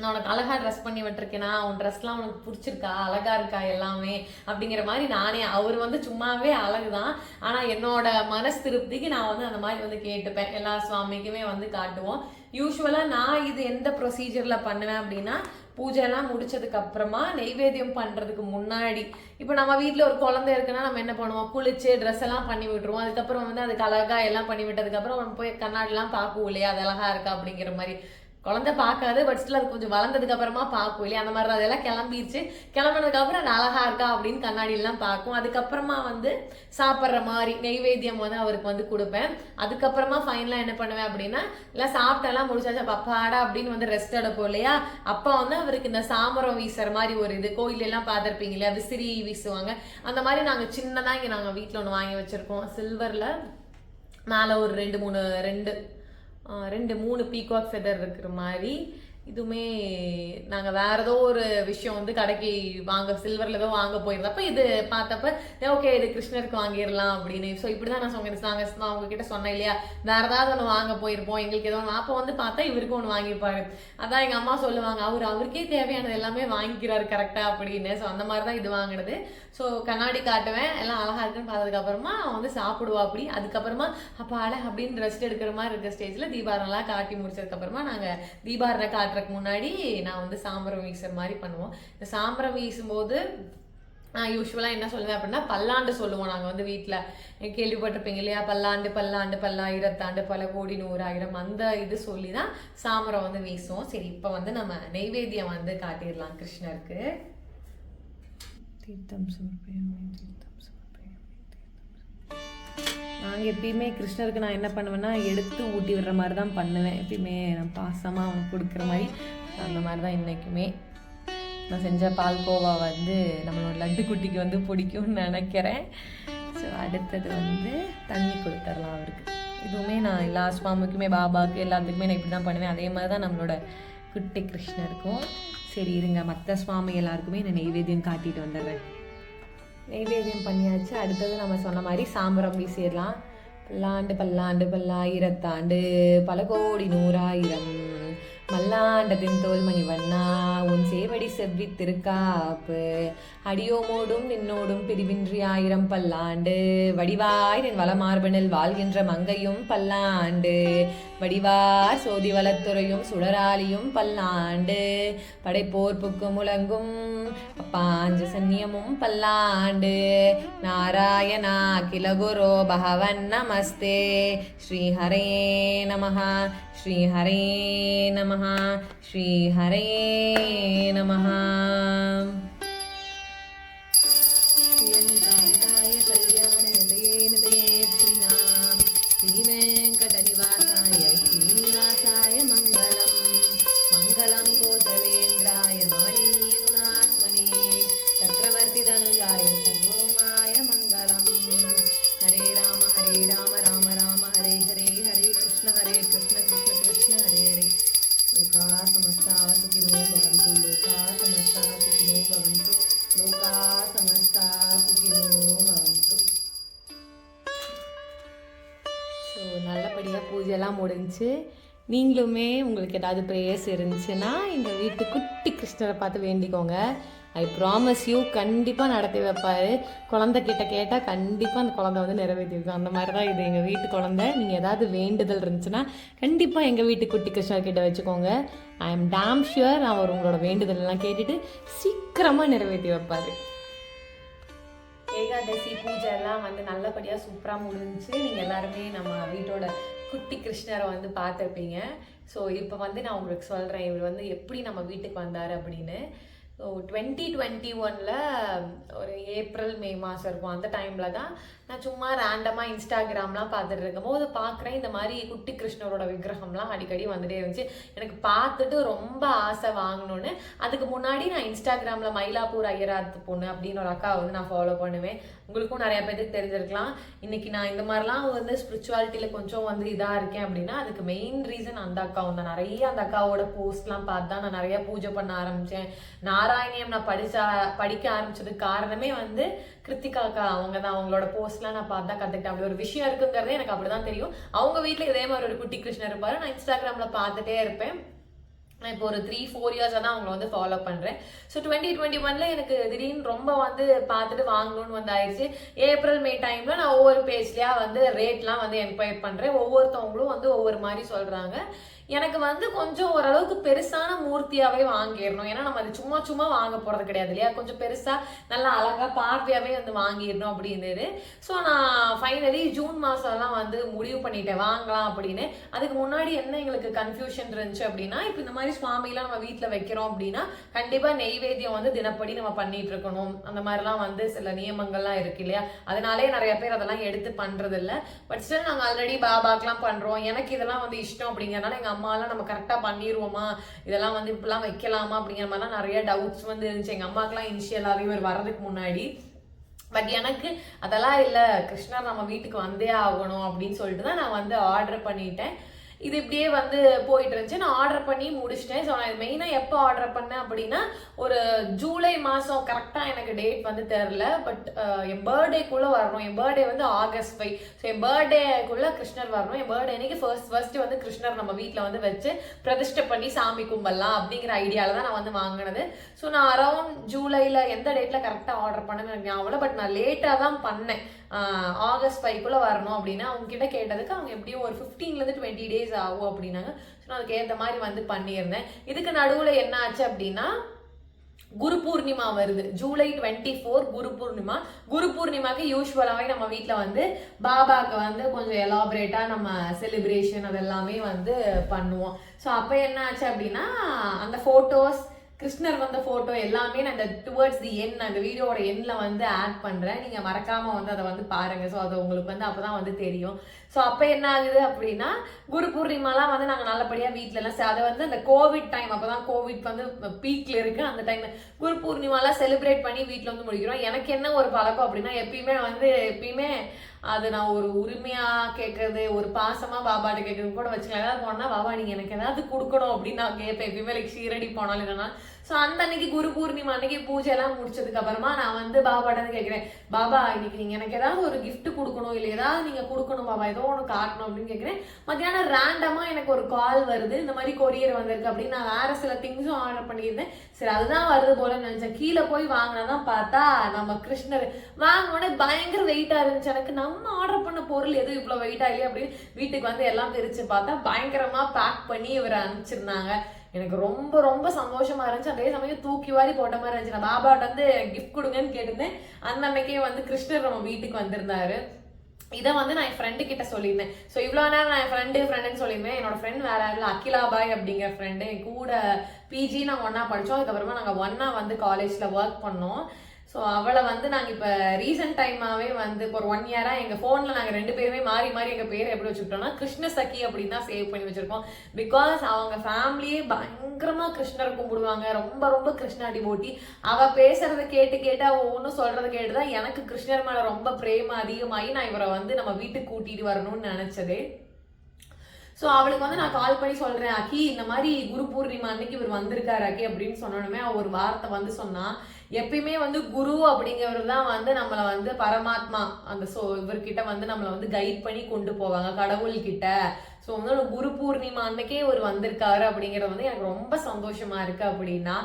நான் உனக்கு அழகா ட்ரெஸ் பண்ணி விட்டுருக்கேனா, உன் ட்ரெஸ்லாம் உனக்கு பிடிச்சிருக்கா, அழகா இருக்கா எல்லாமே அப்படிங்கிற மாதிரி நானே. அவர் வந்து சும்மாவே அழகுதான், ஆனால் என்னோட மனசு திருப்திக்கு நான் வந்து அந்த மாதிரி வந்து கேட்டுப்பேன். எல்லா சுவாமிக்குமே வந்து காட்டுவோம். யூஸ்வலாக நான் இது எந்த ப்ரொசீஜரில் பண்ணுவேன் அப்படின்னா, பூஜைலாம் முடிச்சதுக்கு அப்புறமா நெய்வேத்தியம் பண்ணுறதுக்கு முன்னாடி, இப்போ நம்ம வீட்டில் ஒரு குழந்தை இருக்குன்னா நம்ம என்ன பண்ணுவோம், குளிச்சு ட்ரெஸ் எல்லாம் பண்ணி விட்டுருவோம். அதுக்கப்புறம் வந்து அதுக்கு அழகா எல்லாம் பண்ணி விட்டதுக்கப்புறம் நம்ம போய் கண்ணாடிலாம் பார்க்குவோம் இல்லையா, அது அழகா இருக்கா அப்படிங்கிற மாதிரி. குழந்தை பார்க்காது, பட் ஸ்டில் அது கொஞ்சம் வளர்ந்ததுக்கு அப்புறமா பார்க்கும் இல்லையா, அந்த மாதிரி அதெல்லாம் கிளம்பிடுச்சு. கிளம்பினதுக்கு அப்புறம் அது அழகா இருக்கா அப்படின்னு கண்ணாடியெல்லாம் பார்க்கும். அதுக்கப்புறமா வந்து சாப்பிட்ற மாதிரி நெய்வேத்தியம் வந்து அவருக்கு வந்து கொடுப்பேன். அதுக்கப்புறமா ஃபைனலாக என்ன பண்ணுவேன் அப்படின்னா, இல்லை சாப்பிட்டெல்லாம் முடிச்சாச்சு பப்பாடா அப்படின்னு வந்து ரெஸ்ட் எடுப்போம் இல்லையா, அப்போ வந்து அவருக்கு இந்த சாமரம் வீசுற மாதிரி ஒரு இது கோயிலெல்லாம் பார்த்துருப்பீங்க இல்லையா, விசிறி வீசுவாங்க. அந்த மாதிரி நாங்கள் சின்னதாக இங்கே நாங்கள் வீட்டில் ஒன்று வாங்கி வச்சுருக்கோம். சில்வரில் மேலே ஒரு 2-3 பீகாக் ஃபெதர் இருக்கிற மாதிரி. இதுவுமே நாங்கள் வேற ஏதோ ஒரு விஷயம் வந்து கடைக்கு சில்வரில் ஏதோ வாங்க போயிருந்தப்ப இது பார்த்தப்ப ஓகே இது கிருஷ்ணருக்கு வாங்கிடலாம் அப்படின்னு. ஸோ இப்படி தான் நான் சொன்னேன். நான் உங்ககிட்ட சொன்னேன் இல்லையா, வேற ஏதாவது ஒன்று வாங்க போயிருப்போம், எங்களுக்கு ஏதோ அப்போ வந்து பார்த்தா இவருக்கு ஒன்று வாங்கியிருப்பாரு. அதான் எங்கள் அம்மா சொல்லுவாங்க, அவருக்கே தேவையானது எல்லாமே வாங்கிக்கிறாரு கரெக்டாக அப்படின்னு. ஸோ அந்த மாதிரி தான் இது வாங்கினது. ஸோ கண்ணாடி காட்டுவேன், எல்லாம் அழகா இருக்குன்னு பார்த்ததுக்கப்புறமா அவன் வந்து சாப்பிடுவா அப்படி. அதுக்கப்புறமா அப்போ அப்படின்னு ரெஸ்ட் எடுக்கிற மாதிரி இருக்கிற ஸ்டேஜில் தீபாரணைலாம் காட்டி முடிச்சதுக்கப்புறமா நாங்கள் தீபாரணை காட்டுறதுக்கு முன்னாடி நான் வந்து சாம்பரம் வீசுற மாதிரி பண்ணுவோம். இந்த சாம்பரம் வீசும்போது நான் யூஸ்வலாக என்ன சொல்லுவேன் அப்படின்னா, பல்லாண்டு சொல்லுவோம் நாங்கள் வந்து வீட்டில். கேள்விப்பட்டிருப்பீங்க இல்லையா, பல்லாண்டு பல்லாயிரத்தாண்டு பல கோடி 100,000 அந்த இது சொல்லி தான் சாமரம் வந்து வீசுவோம். சரி, இப்போ வந்து நம்ம நெய்வேத்தியம் வந்து காட்டிடலாம் கிருஷ்ணருக்கு. நாங்கள் எப்பயுமே கிருஷ்ணருக்கு நான் என்ன பண்ணுவேன்னா, எடுத்து ஊட்டி விடுற மாதிரி தான் பண்ணுவேன். எப்பயுமே நான் பாசமாக அவனுக்கு கொடுக்குற மாதிரி அந்த மாதிரி தான் இன்றைக்குமே. நான் செஞ்ச பால்கோவா வந்து நம்மளோட லட்டு குட்டிக்கு வந்து பிடிக்கும்னு நினைக்கிறேன். ஸோ அடுத்தது வந்து தண்ணி கொடுத்துடலாம் அவருக்கு. இதுவுமே நான் எல்லா சுவாமிக்குமே பாபாவுக்கு எல்லாத்துக்குமே நான் இப்படி தான் பண்ணுவேன். அதே மாதிரி தான் நம்மளோட குட்டி கிருஷ்ணருக்கும். சரி இருங்க, மற்ற சுவாமி எல்லாருக்குமே நான் நெய்வேத்தியம் காட்டிட்டு வந்துடுறேன். நெய்வேத்தியம் பண்ணியாச்சு. அடுத்தது நம்ம சொன்ன மாதிரி சாம்பரம் வீசிடலாம். பல்லாண்டு பல்லாண்டு பல்லாயிரத்தாண்டு பல கோடி 100,000 மல்லாண்டத்தின் தோல்மணி வண்ணா உன் சேவடி செவ்வி திருக்காப்பு அடியோமோடும் நின்னோடும் பிரிவின்றி 1000 பல்லாண்டு வடிவாய் என் வளமார்பனில் வாழ்கின்ற மங்கையும் பல்லாண்டு வடிவார் சோதி வளத்துறையும் சுடராலியும் பல்லாண்டு படைப்போர்ப்புக்கு முழங்கும் அப்பாஞ்ச சன்னியமும் பல்லாண்டு நாராயணா கிலகுரோ பகவன் நமஸ்தே ஸ்ரீ ஹரே நமஹ ஸ்ரீ ஹரே நமஹ ஸ்ரீ ஹரே நமஹ. நல்லபடியாக பூஜையெல்லாம் முடிஞ்சு. நீங்களுமே உங்களுக்கு ஏதாவது ப்ரேயர்ஸ் இருந்துச்சுன்னா எங்கள் வீட்டு குட்டி கிருஷ்ணரை பார்த்து வேண்டிக்கோங்க. ஐ ப்ராமிஸ் யூ, கண்டிப்பாக நடத்தி வைப்பார். குழந்தைகிட்ட கேட்டால் கண்டிப்பாக அந்த குழந்தை வந்து நிறைவேற்றி வைக்கும். அந்த மாதிரி தான் இது எங்கள் வீட்டு குழந்தை. நீங்கள் ஏதாவது வேண்டுதல் இருந்துச்சுன்னா கண்டிப்பாக எங்கள் வீட்டு குட்டி கிருஷ்ணர்கிட்ட வச்சுக்கோங்க. ஐ எம் டேம் ஷுர் அவர் உங்களோட வேண்டுதல்லாம் கேட்டுட்டு சீக்கிரமாக நிறைவேற்றி வைப்பார். ஏகாதசி பூஜை எல்லாம் வந்து நல்லபடியாக சூப்பராக முடிஞ்சிச்சு. நீங்கள் எல்லாருமே நம்ம வீட்டோட குட்டி கிருஷ்ணரை வந்து பார்த்துருப்பீங்க. ஸோ இப்போ வந்து நான் உங்களுக்கு சொல்கிறேன் இவர் வந்து எப்படி நம்ம வீட்டுக்கு வந்தார் அப்படின்னு. ஸோ 2021 ஒரு ஏப்ரல் மே மாதம் இருக்கும். அந்த டைமில் தான் நான் சும்மா ரேண்டமாக இன்ஸ்டாகிராம்லாம் பார்த்துட்டு இருக்கும்போது பார்க்குறேன் இந்த மாதிரி குட்டி கிருஷ்ணரோட விக்கிரகம்லாம் அடிக்கடி வந்துட்டே இருந்துச்சு. எனக்கு பார்த்துட்டு ரொம்ப ஆசை வாங்கணுன்னு. அதுக்கு முன்னாடி நான் இன்ஸ்டாகிராமில் மயிலாப்பூர் ஐயராத்து பொண்ணு அப்படின்னு ஒரு அக்கா வந்து நான் ஃபாலோ பண்ணுவேன். உங்களுக்கும் நிறைய பேருக்கு தெரிஞ்சிருக்கலாம். இன்னைக்கு நான் இந்த மாதிரிலாம் வந்து ஸ்பிரிச்சுவாலிட்டியில் கொஞ்சம் வந்து இதாக இருக்கேன் அப்படின்னா அதுக்கு மெயின் ரீசன் அந்த அக்காவும் தான். நிறைய அந்த அக்காவோட போஸ்ட்லாம் பார்த்து தான் நான் நிறைய பூஜை பண்ண ஆரம்பித்தேன். நாராயணியம் நான் படிக்க ஆரம்பிச்சதுக்கு காரணமே வந்து கிருத்திகா அக்கா அவங்க தான். அவங்களோட போஸ்ட்லாம் நான் பார்த்து தான் கற்றுக்கிட்டேன். அப்படி ஒரு விஷயம் இருக்குங்கிறதே எனக்கு அப்படிதான் தெரியும். அவங்க வீட்டில் இதே மாதிரி ஒரு குட்டி கிருஷ்ணர் இருப்பாரு. நான் இன்ஸ்டாகிராமில் பார்த்துட்டே இருப்பேன். நான் இப்போ ஒரு 3-4 இயர்ஸாக தான் அவங்கள வந்து ஃபாலோ பண்ணுறேன். ஸோ 2021 எனக்கு திடீர்னு ரொம்ப வந்து பார்த்துட்டு வாங்கணும்னு வந்து ஆயிடுச்சு. ஏப்ரல் மே டைமில் நான் ஒவ்வொரு பேஜ்லையா வந்து ரேட்லாம் வந்து என்கொயர் பண்ணுறேன். ஒவ்வொருத்தவங்களும் வந்து ஒவ்வொரு மாதிரி சொல்கிறாங்க. எனக்கு வந்து கொஞ்சம் ஓரளவுக்கு பெருசான மூர்த்தியாகவே வாங்கிடணும். ஏன்னா நம்ம அது சும்மா சும்மா வாங்க போகிறது கிடையாது இல்லையா. கொஞ்சம் பெருசாக நல்லா அழகாக பார்வையாகவே வந்து வாங்கிடணும் அப்படின்னு. ஸோ நான் ஃபைனலி ஜூன் மாதம்லாம் வந்து முடிவு பண்ணிட்டேன் வாங்கலாம் அப்படின்னு. அதுக்கு முன்னாடி என்ன எங்களுக்கு கன்ஃபியூஷன் இருந்துச்சு அப்படின்னா, இப்போ இந்த மாதிரி சுவாமிலாம் நம்ம வீட்டில் வைக்கிறோம் அப்படின்னா கண்டிப்பாக நெய்வேத்தியம் வந்து தினப்படி நம்ம பண்ணிட்டு இருக்கணும். அந்த மாதிரிலாம் வந்து சில நியமங்கள்லாம் இருக்கு இல்லையா. அதனாலே நிறைய பேர் அதெல்லாம் எடுத்து பண்ணுறது இல்லை. பட் ஸ்டில் நாங்கள் ஆல்ரெடி பாபாக்கெலாம் பண்ணுறோம். எனக்கு இதெல்லாம் வந்து இஷ்டம் அப்படிங்கிறனால எங்கள் அம்மாலாம் நம்ம கரெக்டாக பண்ணிடுவோமா, இதெல்லாம் வந்து இப்படிலாம் வைக்கலாமா அப்படிங்கிற மாதிரிலாம் நிறைய டவுட்ஸ் வந்து இருந்துச்சு எங்கள் அம்மாக்கெலாம் இனிஷியலாகவே இவர் வர்றதுக்கு முன்னாடி. பட் எனக்கு அதெல்லாம் இல்லை, கிருஷ்ணர் நம்ம வீட்டுக்கு வந்தே ஆகணும் அப்படின்னு சொல்லிட்டு தான் நான் வந்து ஆர்டர் பண்ணிட்டேன். இது இப்படியே வந்து போயிட்டு இருந்துச்சு. நான் ஆர்டர் பண்ணி முடிச்சிட்டேன். ஸோ நான் மெயினாக எப்போ ஆர்டர் பண்ணேன் அப்படின்னா ஒரு ஜூலை மாதம், கரெக்டாக எனக்கு டேட் வந்து தெரில. பட் என் பர்த்டேக்குள்ளே வரணும். என் பர்த்டே வந்து ஆகஸ்ட் 5. ஸோ என் பர்த்டேக்குள்ளே கிருஷ்ணர் வரணும். என் பர்த்டே அன்னைக்கு ஃபர்ஸ்ட் வந்து கிருஷ்ணர் நம்ம வீட்டில் வந்து வச்சு பிரதிஷ்டை பண்ணி சாமி கும்பலாம் அப்படிங்கிற ஐடியாவில் தான் நான் வந்து வாங்கினது. ஸோ நான் அரௌண்ட் ஜூலையில் எந்த டேட்டில் கரெக்டாக ஆர்டர் பண்ணேன்னு எனக்கு ஞாபகம். பட் நான் லேட்டாக தான் பண்ணேன். ஆகஸ்ட் 5 வரணும் அப்படின்னா அவங்க கிட்ட கேட்டதுக்கு அவங்க எப்படியும் ஒரு 15 to 20 days ஆகும் அப்படின்னாங்க. ஸோ நான் அதுக்கு ஏற்ற மாதிரி வந்து பண்ணியிருந்தேன். இதுக்கு நடுவில் என்ன ஆச்சு அப்படின்னா குரு பூர்ணிமா வருது. ஜூலை 24 குரு பூர்ணிமா. குரு பூர்ணிமாக்கு யூஸ்வலாகவே நம்ம வீட்டில் வந்து பாபாவுக்கு வந்து கொஞ்சம் எலாபரேட்டாக நம்ம செலிப்ரேஷன் அதெல்லாமே வந்து பண்ணுவோம். ஸோ அப்போ என்ன ஆச்சு அப்படின்னா அந்த ஃபோட்டோஸ் கிருஷ்ணர் வந்த போட்டோ எல்லாமே நான் இந்த டுவர்ட்ஸ் தி எண்ட் அந்த வீடியோட எண்ட்ல வந்து ஆட் பண்றேன். நீங்க மறக்காம வந்து அதை வந்து பாருங்க. ஸோ அது உங்களுக்கு வந்து அப்பதான் வந்து தெரியும். ஸோ அப்போ என்ன ஆகுது அப்படின்னா குரு பூர்ணிமாலாம் வந்து நாங்கள் நல்லபடியாக வீட்டிலலாம் அதை வந்து அந்த கோவிட் டைம் அப்போ தான் கோவிட் வந்து பீக்ல இருக்கு. அந்த டைம்ல குரு பூர்ணிமாலாம் செலிப்ரேட் பண்ணி வீட்டில் வந்து முடிக்கிறோம். எனக்கு என்ன ஒரு பழக்கம் அப்படின்னா எப்பயுமே அது நான் ஒரு உரிமையா கேட்கறது ஒரு பாசமா பாபாட்ட கேட்கறது கூட வச்சுக்கலாம். ஏதாவது போனா பாபா நீங்க எனக்கு ஏதாவது கொடுக்கணும் அப்படின்னு நான் கேட்பேன். எப்பயுமே லைக் ஷீரடி போனாலும் இல்லைன்னா. ஸோ அந்த அன்னைக்கு குரு பூர்ணிமா அன்னைக்கு பூஜை எல்லாம் முடிச்சதுக்கு அப்புறமா நான் வந்து பாபாட்ட கேட்கிறேன், பாபா இன்னைக்கு நீங்க எனக்கு ஏதாவது ஒரு கிஃப்ட் கொடுக்கணும் இல்லை ஏதாவது நீங்க கொடுக்கணும் பாபா, ஏதோ ஒன்று காட்டணும் அப்படின்னு கேட்கிறேன். மத்தியானம் ரேண்டமா எனக்கு ஒரு கால் வருது, இந்த மாதிரி கொரியர் வந்திருக்கு அப்படின்னு. நான் வேற சில திங்ஸும் ஆர்டர் பண்ணியிருந்தேன். சரி அதுதான் வருது போல நினைச்சேன். கீழே போய் வாங்கினாதான் பார்த்தா நம்ம கிருஷ்ணர் வாங்கினோடனே பயங்கர வெயிட்டா இருந்துச்சு. எனக்கு நம்ம ஆர்டர் பண்ண பொருள் எதுவும் இவ்வளவு வெயிட்டா இல்லையா அப்படின்னு வீட்டுக்கு வந்து எல்லாம் பிரிச்சு பார்த்தா பயங்கரமா பேக் பண்ணி இவரை அனுப்பிச்சிருந்தாங்க. எனக்கு ரொம்ப ரொம்ப சந்தோஷமா இருந்துச்சு. அதே சமயம் தூக்கி வாரி போட்ட மாதிரி இருந்துச்சு. நான் பாபாட்ட வந்து கிஃப்ட் கொடுங்கன்னு கேட்டிருந்தேன். அந்த அன்னைக்கே வந்து கிருஷ்ணர் நம்ம வீட்டுக்கு வந்திருந்தாரு. இதை வந்து நான் என் ஃப்ரெண்டு கிட்ட சொல்லியிருந்தேன். ஸோ இவ்வளோ நேரம் நான் என் ஃப்ரெண்டுன்னு சொல்லியிருந்தேன். என்னோட ஃப்ரெண்ட் வேற யாரும் அகிலா பாய் அப்படிங்கிற ஃப்ரெண்டு. என் கூட பிஜி நாங்கள் ஒன்னா படித்தோம். அதுக்கப்புறமா நாங்கள் ஒன்னா வந்து காலேஜில் ஒர்க் பண்ணோம். ஸோ அவளை வந்து நாங்கள் இப்போ ரீசெண்ட் டைமாகவே வந்து இப்போ ஒரு 1 இயராக எங்கள் ஃபோனில் நாங்கள் 2 பேருமே மாறி எங்கள் பேர் எப்படி வச்சுக்கிட்டோம்னா கிருஷ்ண சகி அப்படின்னு தான் சேவ் பண்ணி வச்சுருக்கோம். பிகாஸ் அவங்க ஃபேமிலியே பயங்கரமாக கிருஷ்ணரை கும்பிடுவாங்க. ரொம்ப ரொம்ப கிருஷ்ணா டிவோட்டி. அவள் பேசுறதை கேட்டு அவள் ஒவ்வொன்றும் சொல்கிறத கேட்டு தான் எனக்கு கிருஷ்ணர் மேலே ரொம்ப பிரேம அதிகமாகி நான் இவரை வந்து நம்ம வீட்டுக்கு கூட்டிகிட்டு வரணும்னு நினச்சதே. ஸோ அவளுக்கு வந்து நான் கால் பண்ணி சொல்கிறேன், அக்கி இந்த மாதிரி குரு பூர்ணிமா அன்னைக்கு இவர் வந்திருக்காரு அக்கி அப்படின்னு சொன்னோன்னே அவள் ஒரு வார்த்தை வந்து சொன்னா, எப்பயுமே வந்து குரு அப்படிங்கிறவர் தான் வந்து நம்மளை வந்து பரமாத்மா அந்த இவர்கிட்ட வந்து நம்மளை வந்து கைட் பண்ணி கொண்டு போவாங்க கடவுள்கிட்ட. ஸோ வந்து குரு பூர்ணிமா அன்னைக்கே இவர் வந்திருக்காரு அப்படிங்கிறது வந்து எனக்கு ரொம்ப சந்தோஷமா இருக்கு. அப்படின்னா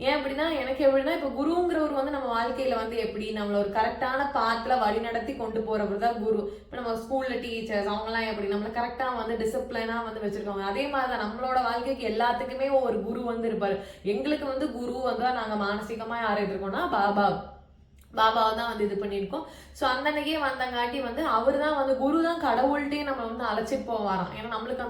ஏன் அப்படின்னா எனக்கு எப்படின்னா இப்போ குருங்கிறவர் வந்து நம்ம வாழ்க்கையில வந்து எப்படி நம்மள ஒரு கரெக்டான பாத்துல வழி நடத்தி கொண்டு போறவர் தான் குரு. இப்போ நம்ம ஸ்கூல்ல டீச்சர்ஸ் அவங்கலாம் எப்படி நம்மள கரெக்டா வந்து டிசிப்ளினா வந்து வச்சிருக்காங்க. அதே மாதிரிதான் நம்மளோட வாழ்க்கைக்கு எல்லாத்துக்குமே ஒரு குரு வந்து இருப்பாரு. எங்களுக்கு வந்து குரு வந்து நாங்க மானசீகமா யாரை இருக்கோம்னா பாபாவை தான் வந்து இது பண்ணியிருக்கோம். ஸோ அந்த அன்னைக்கே வந்தங்காட்டி வந்து அவர் தான் வந்து குரு தான் கடவுள்கிட்டே நம்ம வந்து அழைச்சிட்டு போவாராம். ஏன்னா நம்மளுக்கு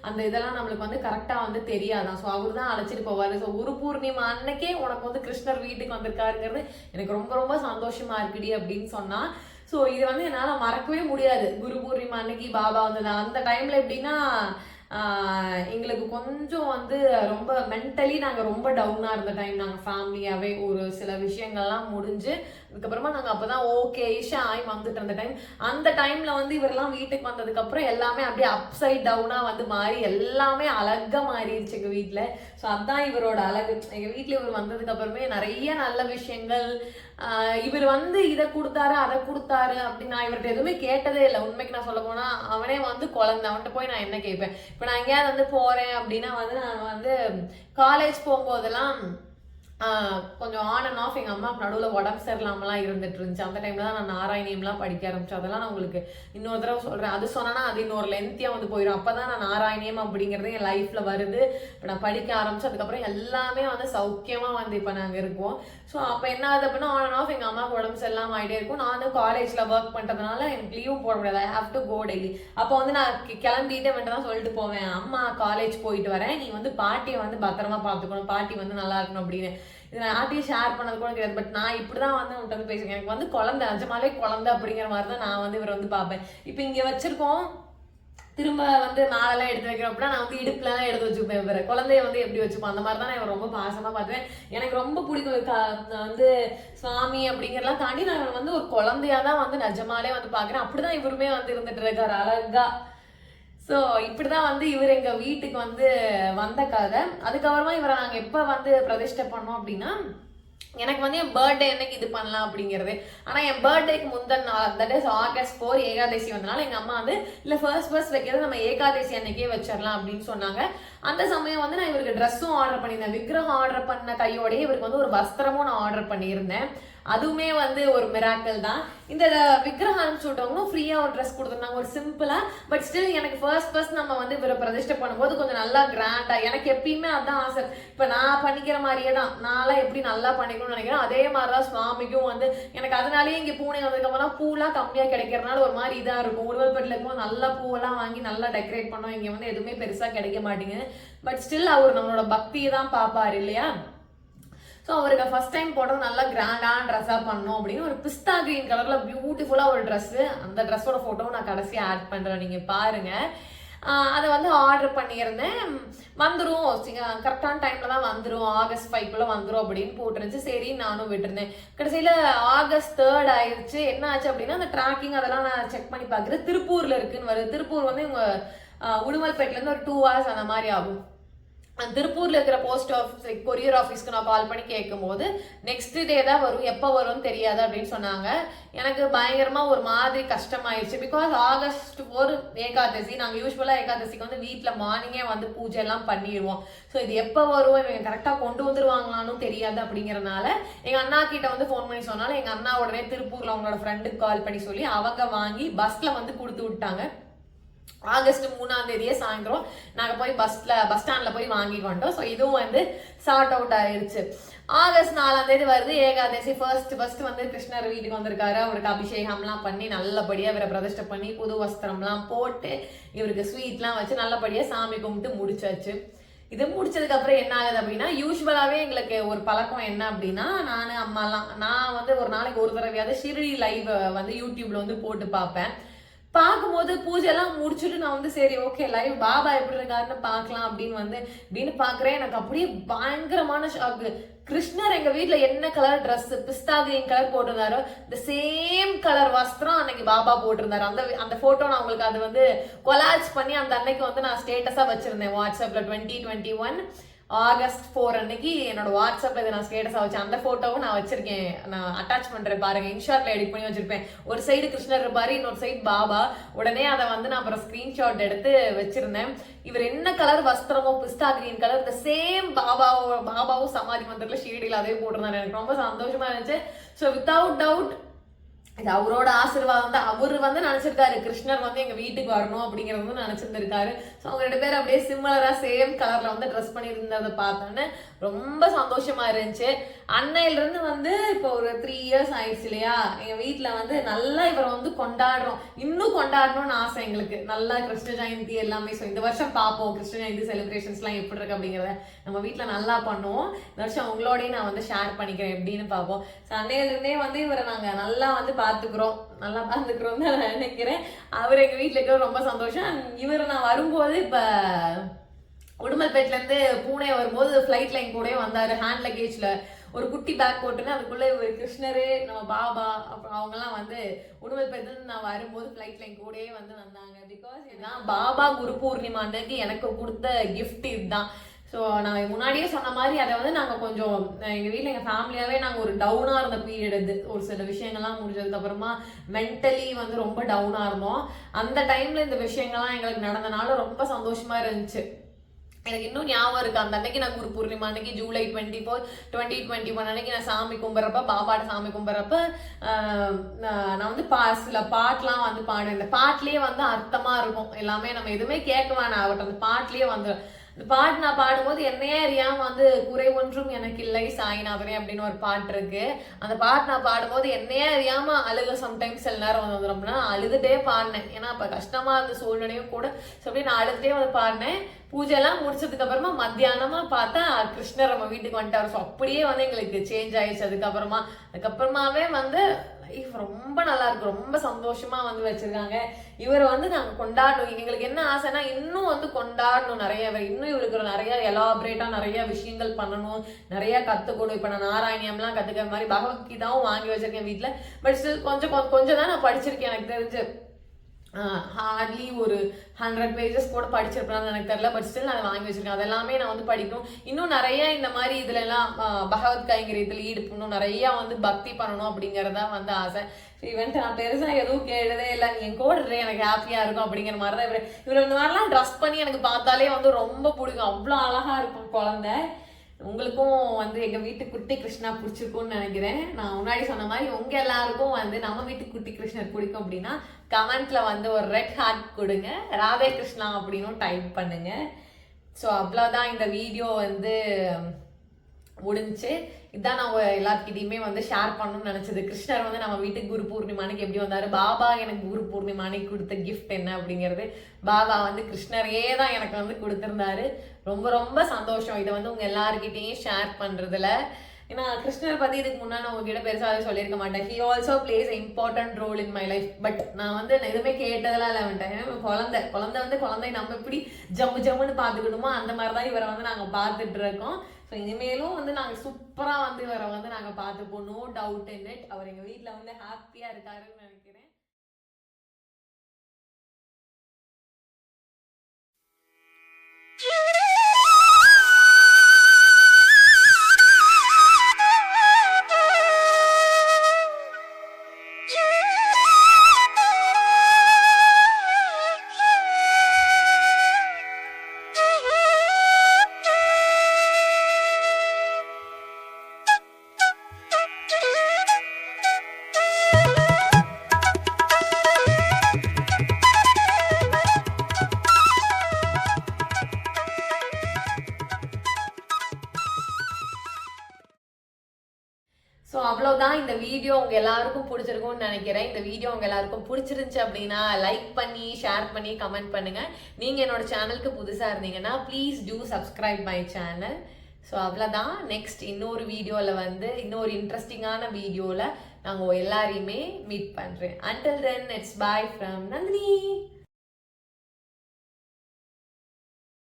அந்த இதெல்லாம் நம்மளுக்கு வந்து கரெக்டாக வந்து தெரியாதான். ஸோ அவர் தான் அழைச்சிட்டு போவார். ஸோ குரு பூர்ணிமா அன்னைக்கே உனக்கு வந்து கிருஷ்ணர் வீட்டுக்கு வந்திருக்காருங்கிறது எனக்கு ரொம்ப ரொம்ப சந்தோஷமா இருக்குடி அப்படின்னு சொன்னா. ஸோ இது வந்து என்னால் மறக்கவே முடியாது. குரு பூர்ணிமா அன்னைக்கு பாபா வந்தது அந்த டைம்ல எப்படின்னா எங்களுக்கு கொஞ்சம் வந்து ரொம்ப மென்டலி நாங்கள் ரொம்ப டவுனாக இருந்த டைம். நாங்கள் ஃபேமிலியாகவே ஒரு சில விஷயங்கள்லாம் முடிஞ்சு அதுக்கப்புறமா நாங்கள் அப்போ தான் ஓகேஷா ஆகி வந்துட்டு இருந்த டைம். அந்த டைமில் வந்து இவரெல்லாம் வீட்டுக்கு வந்ததுக்கப்புறம் எல்லாமே அப்படியே அப்சைட் டவுனாக வந்து மாறி எல்லாமே அழகாக மாறிடுச்சு எங்கள் வீட்டில். ஸோ அதுதான் இவரோட அழகு. எங்கள் வீட்டில் இவர் வந்ததுக்கப்புறமே நிறைய நல்ல விஷயங்கள். இவர் வந்து இதை கொடுத்தாரு அதை கொடுத்தாரு அப்படின்னு நான் இவர்கிட்ட எதுவுமே கேட்டதே இல்லை. உண்மைக்கு நான் சொல்ல போனா அவனே வந்து குழந்தை, அவன்கிட்ட போய் நான் என்ன கேட்பேன். இப்போ நான் எங்கேயாவது வந்து போறேன் அப்படின்னா வந்து நான் வந்து காலேஜ் போகும்போதெல்லாம் கொஞ்சம் ஆன் அண்ட் ஆஃப் எங்கள் அம்மா நடுவில் உடம்பு சரியில்லாமலாம் இருந்துட்டு இருந்துச்சு. அந்த டைம்ல தான் நான் நாராயணியம்லாம் படிக்க ஆரம்பிச்சேன். அதெல்லாம் நான் உங்களுக்கு இன்னொரு தடவை சொல்கிறேன். அது சொன்னா அது இன்னொரு லென்த்தியாக வந்து போயிடும். அப்போ தான் நான் நாராயணியம் அப்படிங்கிறது என் லைஃப்பில் வருது. இப்போ நான் படிக்க ஆரம்பிச்சு அதுக்கப்புறம் எல்லாமே வந்து சௌக்கியமாக வந்து இப்போ நாங்கள் இருக்கோம். ஸோ அப்போ என்ன ஆகுது அப்படின்னா ஆன் அண்ட் ஆஃப் எங்கள் அம்மாவுக்கு உடம்பு சரியில்லாமல் ஆகிட்டே இருக்கும். நான் வந்து காலேஜில் ஒர்க் பண்ணுறதுனால எனக்கு லீவும் போட முடியாது. I have to go daily. அப்போ வந்து நான் கிளம்பிட்டு மட்டும் தான் சொல்லிட்டு போவேன், அம்மா காலேஜ் போயிட்டு வரேன், நீ வந்து பாட்டியை வந்து பத்திரமா பார்த்துக்கணும், பாட்டி வந்து நல்லா இருக்கணும் அப்படின்னு. இது நான் யார்ட்டையும் ஷேர் பண்ணது கூட கிடையாது. பட் நான் இப்படிதான் வந்து உங்கள்கிட்ட வந்து பேசுவேன். எனக்கு வந்து குழந்தை நிஜமாலே குழந்தை அப்படிங்கிற மாதிரி தான் நான் வந்து இவர் வந்து பார்ப்பேன். இப்போ இங்கே வச்சிருக்கோம், திரும்ப வந்து மேலெல்லாம் எடுத்து வைக்கிறோம் அப்படின்னா நான் வந்து இடுப்புலாம் எடுத்து வச்சுப்பேன். இவரை குழந்தைய வந்து எப்படி வச்சுப்போம் அந்த மாதிரி தான் நான் இவர் ரொம்ப பாசமா பார்த்துவேன். எனக்கு ரொம்ப பிடிக்கும் வந்து சுவாமி அப்படிங்கிறலாம் தாண்டி நான் வந்து ஒரு குழந்தையா தான் வந்து நிஜமாலே வந்து பார்க்குறேன். அப்படிதான் இவருமே வந்து இருந்துட்டு இருக்காரு அழகா. ஸோ இப்படிதான் வந்து இவர் எங்க வீட்டுக்கு வந்து வந்த கதை. அதுக்கப்புறமா இவரை நாங்கள் எப்போ வந்து பிரதிஷ்டை பண்ணோம் அப்படின்னா எனக்கு வந்து என் பர்த்டே என்னைக்கு இது பண்ணலாம் அப்படிங்கிறது. ஆனால் என் பர்த்டேக்கு முந்தின நாள் தட் இஸ் August 4 ஏகாதசி வந்தனால எங்கள் அம்மா வந்து இல்லை ஃபர்ஸ்ட் வைக்கிறது நம்ம ஏகாதசி அன்னைக்கே வச்சிடலாம் அப்படின்னு சொன்னாங்க. அந்த சமயம் வந்து நான் இவருக்கு ட்ரெஸ்ஸும் ஆர்டர் பண்ணியிருந்தேன். விக்கிரகம் ஆர்டர் பண்ண கையோடய இவருக்கு வந்து ஒரு வஸ்திரமும் நான் ஆர்டர் பண்ணியிருந்தேன். அதுவுமே வந்து ஒரு மிராக்கல் தான். இந்த விக்கிரகம் அனுப்பிச்சு விட்டவங்களும் ஃப்ரீயா ஒரு ட்ரெஸ் கொடுத்துருந்தாங்க, ஒரு சிம்பிளா. பட் ஸ்டில் எனக்கு ஃபர்ஸ்ட் நம்ம வந்து இவரை பிரதிஷ்டை பண்ணும்போது கொஞ்சம் நல்லா கிராண்டா, எனக்கு எப்பயுமே அதான் ஆசை. இப்ப நான் பண்ணிக்கிற மாதிரியே தான், நான்லாம் எப்படி நல்லா பண்ணிக்கணும்னு நினைக்கிறேன் அதே மாதிரிதான் சுவாமிக்கும் வந்து எனக்கு. அதனாலேயே இங்க பூனை வந்ததுக்கு அப்புறம் பூலாம் கம்மியா கிடைக்கிறதுனால ஒரு மாதிரி இதா இருக்கும். உருவப்பேட்டில் இருக்கும்போது நல்லா பூவெல்லாம் வாங்கி நல்லா டெக்கரேட் பண்ணோம், இங்க வந்து எதுவுமே பெருசா கிடைக்க மாட்டேங்குது. பட் ஸ்டில் அவர் நம்மளோட பக்தியை தான் பாப்பாரு இல்லையா. ஸோ அவருக்கு ஃபர்ஸ்ட் டைம் போட்டது நல்லா கிராண்டான ட்ரெஸ்ஸாக பண்ணோம் அப்படின்னு ஒரு பிஸ்தா கிரீன் கலர்ல பியூட்டிஃபுல்லா ஒரு ட்ரெஸ்ஸு. அந்த ட்ரெஸ்ஸோட ஃபோட்டோவும் நான் கடைசியாக ஆட் பண்றேன், நீங்க பாருங்க. அதை வந்து ஆர்டர் பண்ணியிருந்தேன், வந்துடும் கரெக்டான டைம்ல தான் வந்துடும், August 5 வந்துடும் அப்படின்னு போட்டுருந்துச்சு. சரி நானும் விட்டுருந்தேன். கடைசியில August 3 ஆயிடுச்சு. என்ன ஆச்சு அப்படின்னா அந்த ட்ராக்கிங் அதெல்லாம் நான் செக் பண்ணி பார்க்குறேன், திருப்பூர்ல இருக்குன்னு வருது. திருப்பூர் வந்து இவங்க உடுமல்பேட்டில இருந்து ஒரு 2 hours அந்த மாதிரி ஆகும். திருப்பூர்ல இருக்கிற போஸ்ட் ஆஃபீஸ் கொரியர் ஆஃபீஸ்க்கு நான் கால் பண்ணி கேட்கும் போது நெக்ஸ்ட் டே தான் வரும், எப்போ வரும்னு தெரியாது அப்படின்னு சொன்னாங்க. எனக்கு பயங்கரமா ஒரு மாதிரி கஷ்டமாயிடுச்சு. Because August 4 Ekadashi. நாங்கள் யூஸ்வலா ஏகாதசிக்கு வந்து வீட்டில் மார்னிங்கே வந்து பூஜை எல்லாம் பண்ணிடுவோம். ஸோ இது எப்போ வரும், இவங்க கரெக்டாக கொண்டு வந்துருவாங்களான்னு தெரியாது. அப்படிங்கறதுனால எங்க அண்ணா கிட்ட வந்து ஃபோன் பண்ணி சொன்னாலும் எங்க அண்ணா உடனே திருப்பூர்ல அவங்களோட ஃப்ரெண்டுக்கு கால் பண்ணி சொல்லி அவங்க வாங்கி பஸ்ல வந்து கொடுத்து விட்டாங்க. August 3 சாயந்தரம் நாங்க போய் பஸ் ஸ்டாண்ட்ல போய் வாங்கிட்டு வந்துட்டோம். ஸோ இதுவும் வந்து சார்ட் அவுட் ஆயிருச்சு. August 4 வருது ஏகாதசி. ஃபர்ஸ்ட் வந்து கிருஷ்ணர் வீட்டுக்கு வந்திருக்காரு. அவருக்கு அபிஷேகம்லாம் பண்ணி நல்லபடியா இவரை பிரதிஷ்டை பண்ணி புது வஸ்திரம்லாம் போட்டு இவருக்கு ஸ்வீட்லாம் வச்சு நல்லபடியா சாமி கும்பிட்டு முடிச்சாச்சு. இது முடிச்சதுக்கு அப்புறம் என்ன ஆகுது அப்படின்னா, யூஸ்வலாவே எங்களுக்கு ஒரு பழக்கம் என்ன அப்படின்னா, நானு அம்மாலாம் நான் வந்து ஒரு நாளைக்கு ஒரு தடவையாவது ஷிரடி லைவ் வந்து யூடியூப்ல வந்து போட்டு பார்ப்பேன். பார்க்கும்போது பூஜை எல்லாம் முடிச்சுட்டு நான் வந்து சரி ஓகே லைவ் பாபா எப்படி இருக்காருன்னு பார்க்கலாம் அப்படின்னு பாக்குறேன். எனக்கு அப்படியே பயங்கரமான ஷாக்கு. கிருஷ்ணர் எங்க வீட்டுல என்ன கலர் ட்ரெஸ் பிஸ்தா கிரீன் கலர் போட்டிருந்தாரோ இந்த சேம் கலர் வஸ்திரம் அன்னைக்கு பாபா போட்டிருந்தாரு. அந்த போட்டோ நான் உங்களுக்கு அது வந்து கொலாஜ் பண்ணி அந்த அன்னைக்கு வந்து நான் ஸ்டேட்டஸா வச்சிருந்தேன் வாட்ஸ்அப்ல. 2021 August 4 அன்னைக்கு என்னோட வாட்ஸ்அப்ல இதை நான் ஸ்டேட்டஸா வச்சேன். அந்த போட்டோவும் நான் வச்சிருக்கேன், நான் அட்டாச் பண்றேன் பாருங்க. இன்ஷாட்ல எடிட் பண்ணி வச்சிருப்பேன். ஒரு சைடு கிருஷ்ணர் இருப்பாரு, இன்னொரு சைடு பாபா. உடனே அதை வந்து நான் அப்புறம் ஸ்கிரீன்ஷாட் எடுத்து வச்சிருந்தேன். இவர் என்ன கலர் வஸ்திரமோ பிஸ்தா கிரீன் கலர் இந்த சேம் பாபாவும் சமாதி மந்திரத்துல ஷீடியில் அதே போட்டிருந்தாரு. எனக்கு ரொம்ப சந்தோஷமா இருந்துச்சு. ஸோ வித்தவுட் டவுட் இது அவரோட ஆசீர்வாதம் தான். அவரு வந்து நினைச்சிருக்காரு கிருஷ்ணர் வந்து எங்க வீட்டுக்கு வரணும் அப்படிங்கறது வந்து நினைச்சிருந்திருக்காரு. ஸோ அவங்க 2 பேரும் அப்படியே சிமிலரா சேம் கலர்ல வந்து ட்ரெஸ் பண்ணியிருந்ததை பார்த்தோன்னு ரொம்ப சந்தோஷமா இருந்துச்சு. அன்னையில இருந்து வந்து இப்போ ஒரு 3 years ஆயிடுச்சு இல்லையா, எங்க வீட்டுல வந்து நல்லா இவரை வந்து கொண்டாடுறோம். இன்னும் கொண்டாடணும்னு ஆசை எங்களுக்கு. நல்லா கிருஷ்ண ஜெயந்தி எல்லாமே. ஸோ இந்த வருஷம் பார்ப்போம் கிருஷ்ண ஜெயந்தி செலிப்ரேஷன்ஸ் எல்லாம் எப்படி இருக்கு அப்படிங்கிறத நம்ம வீட்டுல நல்லா பண்ணுவோம். இந்த வருஷம் உங்களோடய நான் வந்து ஷேர் பண்ணிக்கிறேன் எப்படின்னு பார்ப்போம். ஸோ அன்னையில இருந்தே வந்து இவரை நாங்க நல்லா வந்து நல்லா பார்த்துக்கிறோம் தான் நான் நினைக்கிறேன். அவர் எங்க வீட்டுல இருக்க ரொம்ப சந்தோஷம். இவர் நான் வரும்போது இப்ப உடுமல்பேட்ல இருந்து பூனே வரும்போது ஃபிளைட் லைன் கூட வந்தாரு. ஹேண்ட் லக்கேஜ்ல ஒரு குட்டி பேக் போட்டுன்னு அதுக்குள்ள ஒரு கிருஷ்ணரு நம்ம பாபா அப்புறம் அவங்க எல்லாம் வந்து உடுமல்பேட்ல நான் வரும்போது ஃபிளைட் லைன் கூடயே வந்து வந்தாங்க. பிகாஸ் இதுதான் பாபா குரு பூர்ணிமா அன்னைக்கு எனக்கு கொடுத்த கிஃப்ட் இதுதான். ஸோ நான் முன்னாடியே சொன்ன மாதிரி அதை வந்து நாங்கள் கொஞ்சம் எங்கள் வீட்டில் எங்கள் ஃபேமிலியாகவே நாங்கள் ஒரு டவுனாக இருந்த பீரியட் இது. ஒரு சில விஷயங்கள்லாம் முடிஞ்சதுக்கு அப்புறமா மென்டலி வந்து ரொம்ப டவுனாக இருந்தோம். அந்த டைமில் இந்த விஷயங்கள்லாம் எங்களுக்கு நடந்தனால ரொம்ப சந்தோஷமாக இருந்துச்சு. எனக்கு இன்னும் ஞாபகம் இருக்கு, அந்த அன்னைக்கு நான் குரு பூர்ணிமா அன்னைக்கு July 24, 2021 அன்னைக்கு நான் சாமி கும்பிட்றப்ப பாபாட்ட சாமி கும்பிட்றப்ப நான் வந்து சில பாட்டெலாம் வந்து பாடுவேன். இந்த பாட்டிலேயே வந்து அர்த்தமாக இருக்கும் எல்லாமே. நம்ம எதுவுமே கேட்க வேணாம், அவர்கிட்ட அந்த பாட்டிலேயே வந்து இந்த பாட்டு நான் பாடும்போது என்னையே அறியாம வந்து குறை ஒன்றும் எனக்கு இல்லை சாய்நாதனே அப்படின்னு ஒரு பாட்டு இருக்கு. அந்த பாட்டு நான் பாடும்போது என்னையே அறியாம அழுக சம்டைம்ஸ் சில நேரம் வந்து வந்துடும்னா அழுதுட்டே பாடினேன். ஏன்னா அப்ப கஷ்டமா இருந்த சூழ்நிலையும் கூட. ஸோ அப்படி நான் அழுதுட்டே வந்து பாடினேன். பூஜை எல்லாம் முடிச்சதுக்கு அப்புறமா மத்தியானமா பார்த்தா கிருஷ்ணர் நம்ம வீட்டுக்கு வந்துட்டாரு. ஸோ அப்படியே வந்து எங்களுக்கு சேஞ்ச் ஆயிடுச்சு. அதுக்கப்புறமாவே வந்து ரொம்ப நல்லா இருக்கு, ரொம்ப சந்தோஷமா வந்து வச்சிருக்காங்க. இவரை வந்து நாங்க கொண்டாடணும். எங்களுக்கு என்ன ஆசைன்னா இன்னும் வந்து கொண்டாடணும் நிறைய. இன்னும் இவருக்கு நிறைய எலாபரேட்டா நிறைய விஷயங்கள் பண்ணணும், நிறைய கத்துக்கணும். இப்ப நான் நாராயணியம்லாம் கத்துக்கிற மாதிரி பகவத்கீதாவும் வாங்கி வச்சிருக்கேன் வீட்டுல. பட் ஸ்டில் கொஞ்சம் தான் நான் படிச்சிருக்கேன். எனக்கு தெரிஞ்சு ஹார்ட்லி ஒரு 100 pages கூட படிச்சிருப்பேன் எனக்கு தெரியல. பட் ஸ்டில் நான் வாங்கி வச்சிருக்கேன். அதெல்லாமே நான் வந்து படிக்கணும். இன்னும் நிறைய இந்த மாதிரி இதுல எல்லாம் பகவத்கீதைங்கிற இதுல ஈடுபடணும், நிறைய வந்து பக்தி பண்ணணும் அப்படிங்கறதா வந்து ஆசை. இவன்ட்டு நான் பெருசா எதுவும் கேட்டதே இல்லை, நீ என் கூட எனக்கு ஹாப்பியா இருக்கும் அப்படிங்கிற மாதிரிதான். இவர் இந்த மாதிரிலாம் ட்ரெஸ் பண்ணி எனக்கு பார்த்தாலே வந்து ரொம்ப பிடிக்கும். அவ்வளோ அழகா இருக்கும் குழந்தை. உங்களுக்கும் வந்து எங்க வீட்டு குட்டி கிருஷ்ணா பிடிச்சிருக்கும்னு நினைக்கிறேன். நான் முன்னாடி சொன்ன மாதிரி உங்க எல்லாருக்கும் வந்து நம்ம வீட்டு குட்டி கிருஷ்ணர் பிடிக்கும் அப்படின்னா கமெண்ட்ல வந்து ஒரு ரெட் ஹார்ட் கொடுங்க, ராதே கிருஷ்ணா அப்படின்னு டைப் பண்ணுங்க. ஸோ அவ்வளோதான் இந்த வீடியோ வந்து முடிஞ்சு. இதான் நான் எல்லாத்துக்கிட்டையுமே வந்து ஷேர் பண்ணணும்னு நினைச்சது. கிருஷ்ணர் வந்து நம்ம வீட்டுக்கு குரு பூர்ணிமானிக்கு எப்படி வந்தாரு, பாபா எனக்கு குரு பூர்ணிமானிக்கு கொடுத்த கிஃப்ட் என்ன அப்படிங்கிறது. பாபா வந்து கிருஷ்ணரையே தான் எனக்கு வந்து கொடுத்துருந்தாரு. ரொம்ப ரொம்ப சந்தோஷம் இதை வந்து உங்க எல்லாருக்கிட்டையும் ஷேர் பண்றதுல. ஏன்னா கிருஷ்ணர் பத்தி இதுக்கு முன்னாடி நான் உங்ககிட்ட பெருசாக சொல்லியிருக்க மாட்டேன். He also plays important role in my life. But நான் வந்து எதுவுமே கேட்டதெல்லாம் இல்லை வந்துட்டேன். குழந்தை வந்து குழந்தை நம்ம எப்படி ஜம்முன்னு பார்த்துக்கணுமோ அந்த மாதிரி தான் இவரை வந்து நாங்கள் பார்த்துட்டு இருக்கோம். ஸோ இனிமேலும் வந்து நாங்கள் சூப்பராக வந்து இவரை வந்து நாங்கள் பார்த்துப்போம். No doubt in it. அவர் எங்கள் வீட்டில் வந்து ஹாப்பியாக இருக்காருன்னு நினைக்கிறேன். ஸோ அவ்வளோதான் இந்த வீடியோ உங்கள் எல்லாருக்கும் பிடிச்சிருக்கும்னு நினைக்கிறேன். இந்த வீடியோ உங்கள் எல்லாருக்கும் பிடிச்சிருந்துச்சு அப்படின்னா லைக் பண்ணி ஷேர் பண்ணி கமெண்ட் பண்ணுங்கள். நீங்கள் என்னோட சேனலுக்கு புதுசாக இருந்தீங்கன்னா please do subscribe my channel. So அவ்வளோதான். நெக்ஸ்ட் இன்னொரு வீடியோவில் வந்து இன்னொரு இன்ட்ரெஸ்டிங்கான வீடியோவில் நாங்கள் எல்லாரையுமே மீட் பண்ணுறேன். Until then it's bye from Nandini.